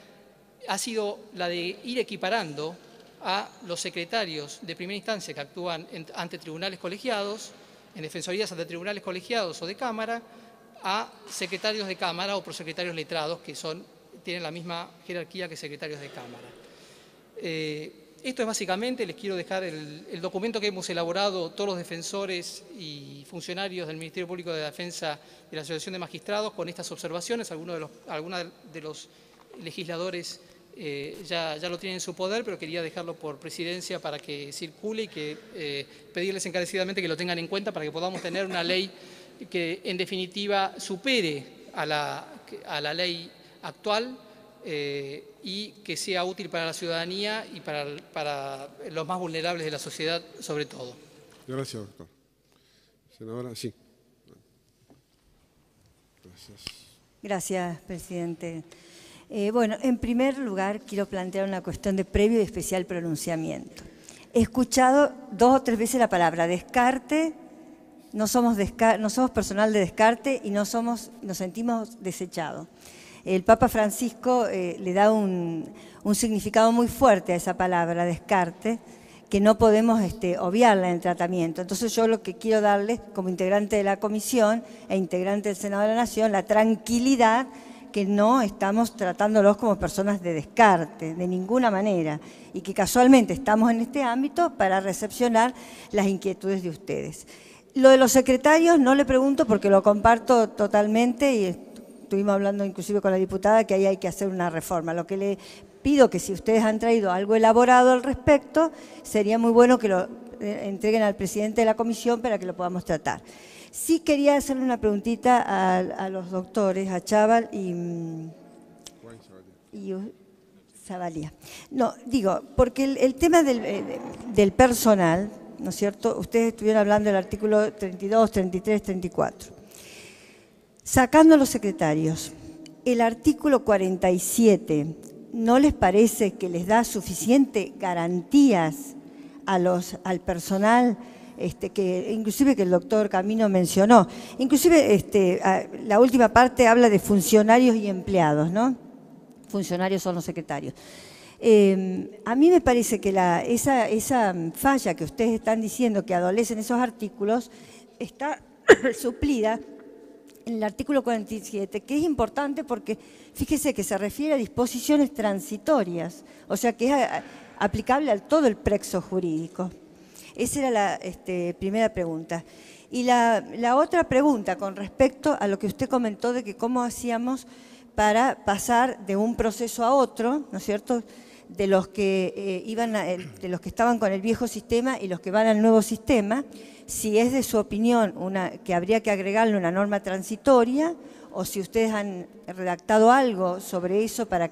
ha sido la de ir equiparando a los secretarios de primera instancia que actúan ante tribunales colegiados, en defensorías ante tribunales colegiados o de Cámara, a secretarios de Cámara o prosecretarios letrados que tienen la misma jerarquía que secretarios de Cámara. Esto es básicamente, les quiero dejar el documento que hemos elaborado todos los defensores y funcionarios del Ministerio Público de Defensa de la Asociación de Magistrados con estas observaciones. Algunos de los legisladores ya lo tienen en su poder, pero quería dejarlo por presidencia para que circule y que pedirles encarecidamente que lo tengan en cuenta para que podamos tener una ley que en definitiva supere a la ley actual y que sea útil para la ciudadanía y para los más vulnerables de la sociedad sobre todo. Gracias, doctor. Senadora, sí. Gracias. Gracias, presidente. Bueno, en primer lugar quiero plantear una cuestión de previo y especial pronunciamiento. He escuchado 2 o 3 veces la palabra descarte. No somos personal de descarte y nos sentimos desechados. El Papa Francisco le da un significado muy fuerte a esa palabra, descarte, que no podemos obviarla en el tratamiento. Entonces yo lo que quiero darles, como integrante de la comisión e integrante del Senado de la Nación, la tranquilidad que no estamos tratándolos como personas de descarte, de ninguna manera, y que casualmente estamos en este ámbito para recepcionar las inquietudes de ustedes. Lo de los secretarios no le pregunto porque lo comparto totalmente y estuvimos hablando inclusive con la diputada que ahí hay que hacer una reforma. Lo que le pido que si ustedes han traído algo elaborado al respecto, sería muy bueno que lo entreguen al presidente de la comisión para que lo podamos tratar. Sí quería hacerle una preguntita a los doctores, a Chaval y Zavalía. No, digo, porque el tema del personal, ¿no es cierto? Ustedes estuvieron hablando del artículo 32, 33, 34. Sacando a los secretarios, el artículo 47, ¿no les parece que les da suficiente garantías al personal, que inclusive que el doctor Camino mencionó? Inclusive la última parte habla de funcionarios y empleados, ¿no? Funcionarios son los secretarios. A mí me parece que esa falla que ustedes están diciendo que adolecen esos artículos está suplida en el artículo 47, que es importante porque fíjese que se refiere a disposiciones transitorias, o sea que es aplicable a todo el plexo jurídico. Esa era la primera pregunta. Y la otra pregunta con respecto a lo que usted comentó de que cómo hacíamos para pasar de un proceso a otro, ¿no es cierto?, de los que de los que estaban con el viejo sistema y los que van al nuevo sistema, si es de su opinión que habría que agregarle una norma transitoria o si ustedes han redactado algo sobre eso para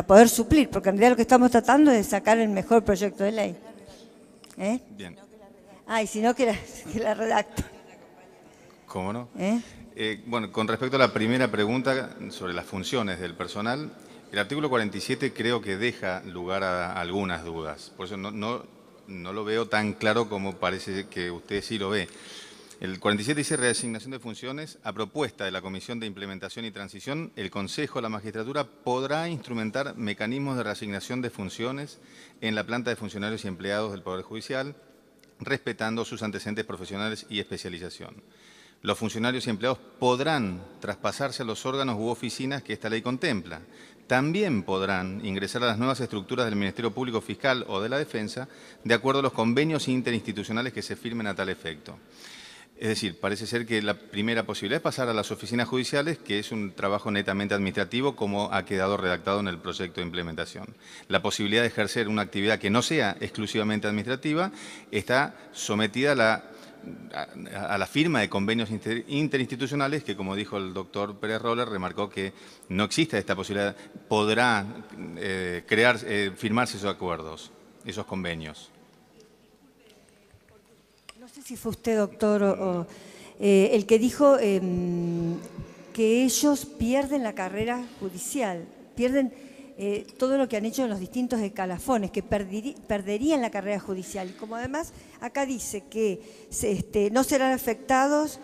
poder suplir, porque en realidad lo que estamos tratando es de sacar el mejor proyecto de ley. Bien. Y si no, que la redacte. ¿Cómo no? Bueno, con respecto a la primera pregunta sobre las funciones del personal, el artículo 47 creo que deja lugar a algunas dudas. Por eso no lo veo tan claro como parece que usted sí lo ve. El 47 dice reasignación de funciones. A propuesta de la Comisión de Implementación y Transición, el Consejo de la Magistratura podrá instrumentar mecanismos de reasignación de funciones en la planta de funcionarios y empleados del Poder Judicial, respetando sus antecedentes profesionales y especialización. Los funcionarios y empleados podrán traspasarse a los órganos u oficinas que esta ley contempla. También podrán ingresar a las nuevas estructuras del Ministerio Público Fiscal o de la Defensa, de acuerdo a los convenios interinstitucionales que se firmen a tal efecto. Es decir, parece ser que la primera posibilidad es pasar a las oficinas judiciales, que es un trabajo netamente administrativo, como ha quedado redactado en el proyecto de implementación. La posibilidad de ejercer una actividad que no sea exclusivamente administrativa está sometida a la firma de convenios interinstitucionales que, como dijo el doctor Pérez Roller, remarcó que no existe esta posibilidad. Podrá firmarse esos acuerdos, esos convenios. No sé si fue usted, doctor, o el que dijo que ellos pierden la carrera judicial, pierden todo lo que han hecho en los distintos escalafones, que perderían la carrera judicial. Y como además acá dice que no serán afectados,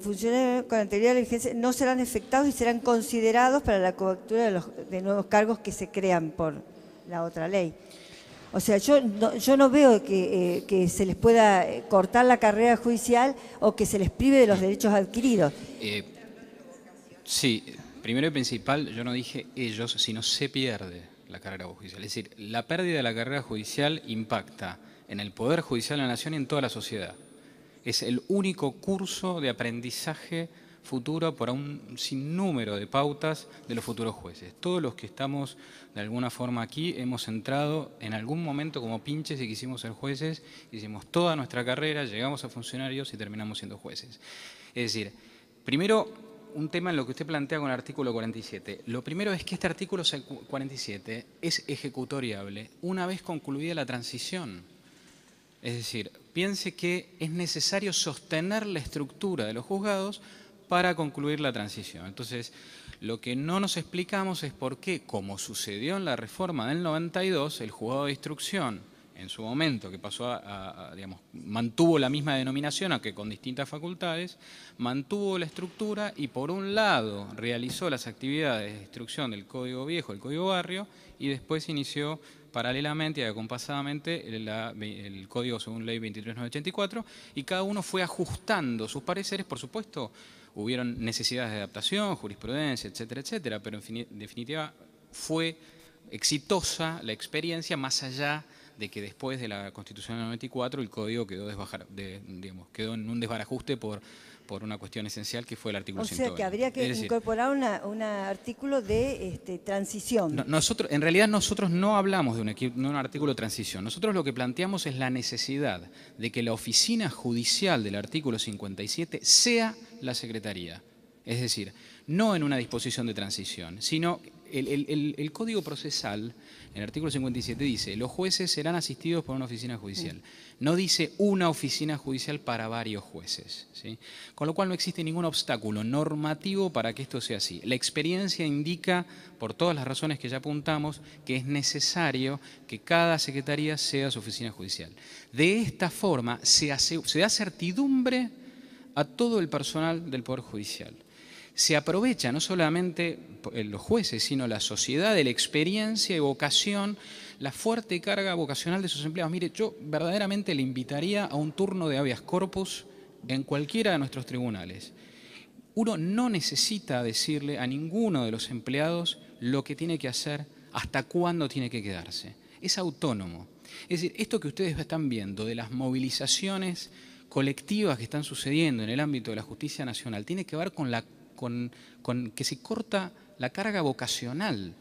funcionarios con anterioridad a la vigencia, no serán afectados y serán considerados para la cobertura de nuevos cargos que se crean por la otra ley. O sea, yo no veo que se les pueda cortar la carrera judicial o que se les prive de los derechos adquiridos. Sí, primero y principal, yo no dije ellos, sino se pierde la carrera judicial. Es decir, la pérdida de la carrera judicial impacta en el Poder Judicial de la Nación y en toda la sociedad. Es el único curso de aprendizaje futuro para un sinnúmero de pautas de los futuros jueces. Todos los que estamos de alguna forma aquí hemos entrado en algún momento como pinches y quisimos ser jueces, hicimos toda nuestra carrera, llegamos a funcionarios y terminamos siendo jueces. Es decir, primero, un tema en lo que usted plantea con el artículo 47. Lo primero es que este artículo 47 es ejecutoriable una vez concluida la transición. Es decir, piense que es necesario sostener la estructura de los juzgados para concluir la transición. Entonces, lo que no nos explicamos es por qué, como sucedió en la reforma del 92, el juzgado de instrucción, en su momento, que pasó digamos, mantuvo la misma denominación, aunque con distintas facultades, mantuvo la estructura y, por un lado, realizó las actividades de instrucción del Código Viejo, el Código Barrio, y después inició paralelamente y acompasadamente el Código según Ley 23984, y cada uno fue ajustando sus pareceres. Por supuesto, hubieron necesidades de adaptación, jurisprudencia, etcétera, etcétera, pero en definitiva fue exitosa la experiencia, más allá de que después de la Constitución del 94 el Código quedó, quedó en un desbarajuste por una cuestión esencial que fue el artículo 120. O sea, que habría que incorporar un artículo de transición. En realidad nosotros no hablamos de un artículo de transición. Nosotros lo que planteamos es la necesidad de que la oficina judicial del artículo 57 sea la Secretaría. Es decir, no en una disposición de transición, sino el Código Procesal, en el artículo 57 dice, los jueces serán asistidos por una oficina judicial. No dice una oficina judicial para varios jueces, ¿sí? Con lo cual no existe ningún obstáculo normativo para que esto sea así. La experiencia indica, por todas las razones que ya apuntamos, que es necesario que cada secretaría sea su oficina judicial. De esta forma se da certidumbre a todo el personal del Poder Judicial. Se aprovecha no solamente los jueces, sino la sociedad de la experiencia y vocación, la fuerte carga vocacional de sus empleados. Mire, yo verdaderamente le invitaría a un turno de habeas corpus en cualquiera de nuestros tribunales. Uno no necesita decirle a ninguno de los empleados lo que tiene que hacer, hasta cuándo tiene que quedarse. Es autónomo. Es decir, esto que ustedes están viendo de las movilizaciones colectivas que están sucediendo en el ámbito de la justicia nacional tiene que ver con que se corta la carga vocacional.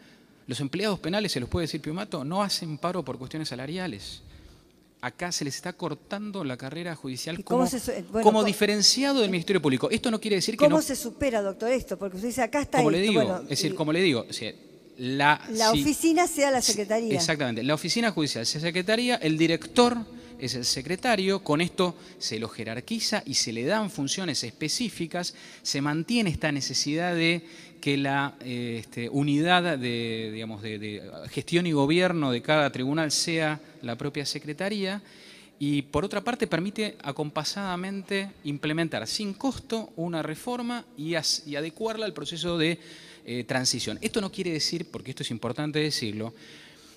Los empleados penales, se los puede decir Piumato, no hacen paro por cuestiones salariales. Acá se les está cortando la carrera judicial como diferenciado del Ministerio Público. Esto no quiere decir que ¿Cómo se supera, doctor, esto? Porque usted dice, acá está como esto. Le digo, bueno, es decir, como le digo, la oficina sea la Secretaría. Exactamente, la oficina judicial sea Secretaría, el director es el secretario, con esto se lo jerarquiza y se le dan funciones específicas, se mantiene esta necesidad de que la unidad de gestión y gobierno de cada tribunal sea la propia Secretaría, y por otra parte permite acompasadamente implementar sin costo una reforma y adecuarla al proceso de transición. Esto no quiere decir, porque esto es importante decirlo,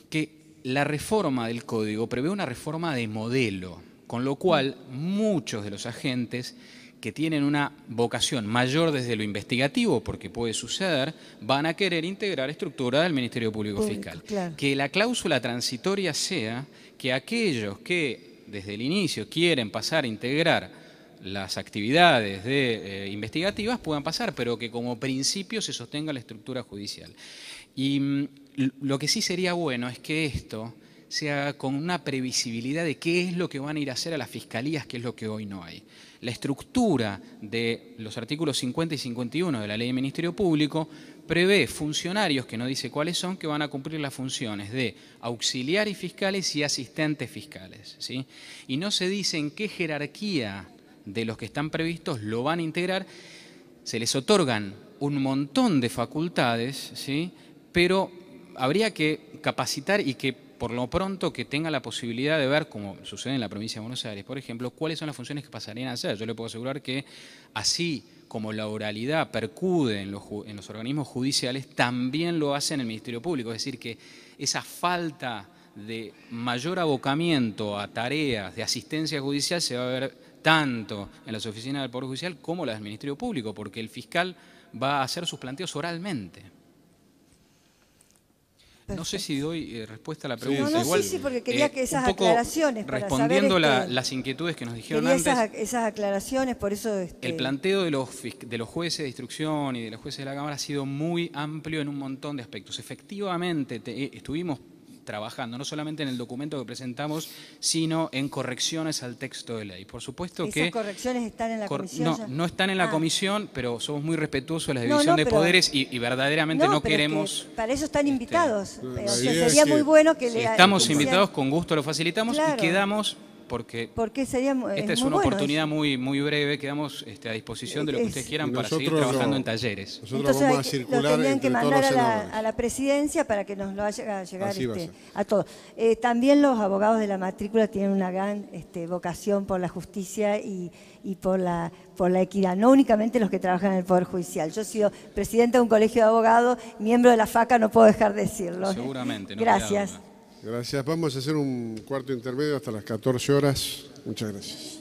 que la reforma del Código prevé una reforma de modelo, con lo cual muchos de los agentes que tienen una vocación mayor desde lo investigativo, porque puede suceder, van a querer integrar estructura del Ministerio Público Fiscal. Claro. Que la cláusula transitoria sea que aquellos que desde el inicio quieren pasar a integrar las actividades investigativas puedan pasar, pero que como principio se sostenga la estructura judicial. Y lo que sí sería bueno es que esto sea con una previsibilidad de qué es lo que van a ir a hacer a las fiscalías, que es lo que hoy no hay. La estructura de los artículos 50 y 51 de la Ley de Ministerio Público prevé funcionarios, que no dice cuáles son, que van a cumplir las funciones de auxiliares fiscales y asistentes fiscales, ¿sí? Y no se dice en qué jerarquía de los que están previstos lo van a integrar. Se les otorgan un montón de facultades, ¿sí? pero habría que capacitar y que por lo pronto que tenga la posibilidad de ver, como sucede en la provincia de Buenos Aires, por ejemplo, cuáles son las funciones que pasarían a ser. Yo le puedo asegurar que así como la oralidad percude en los organismos judiciales, también lo hace en el Ministerio Público. Es decir, que esa falta de mayor abocamiento a tareas de asistencia judicial se va a ver tanto en las oficinas del Poder Judicial como las del Ministerio Público, porque el fiscal va a hacer sus planteos oralmente. No sé si doy respuesta a la pregunta. No, igual, sí, porque quería que esas un poco aclaraciones, para respondiendo saber las inquietudes que nos dijeron quería antes. esas aclaraciones, por eso... El planteo de los jueces de instrucción y de los jueces de la Cámara ha sido muy amplio en un montón de aspectos. Efectivamente, estuvimos trabajando no solamente en el documento que presentamos, sino en correcciones al texto de ley. Por supuesto que... ¿Esas correcciones están en la comisión? No están en la comisión, pero somos muy respetuosos de la división de poderes y verdaderamente no queremos... Para eso están invitados. O sea, idea sería es muy que bueno que Si le... estamos invitados, con gusto lo facilitamos Claro. y quedamos... Porque sería, esta es muy una bueno oportunidad eso. muy breve, quedamos a disposición de lo que ustedes quieran para seguir nosotros trabajando en talleres. Nosotros Entonces vamos a lo circular tendrían que entre todos mandar los a senadores. la presidencia para que nos lo haga llegar Así va a ser. a todos. También los abogados de la matrícula tienen una gran vocación por la justicia y por la equidad, no únicamente los que trabajan en el Poder Judicial. Yo he sido presidenta de un colegio de abogados, miembro de la FACA, no puedo dejar de decirlo. Seguramente. No Gracias. queda duda. Gracias. Vamos a hacer un cuarto intermedio hasta las 14 horas. Muchas gracias.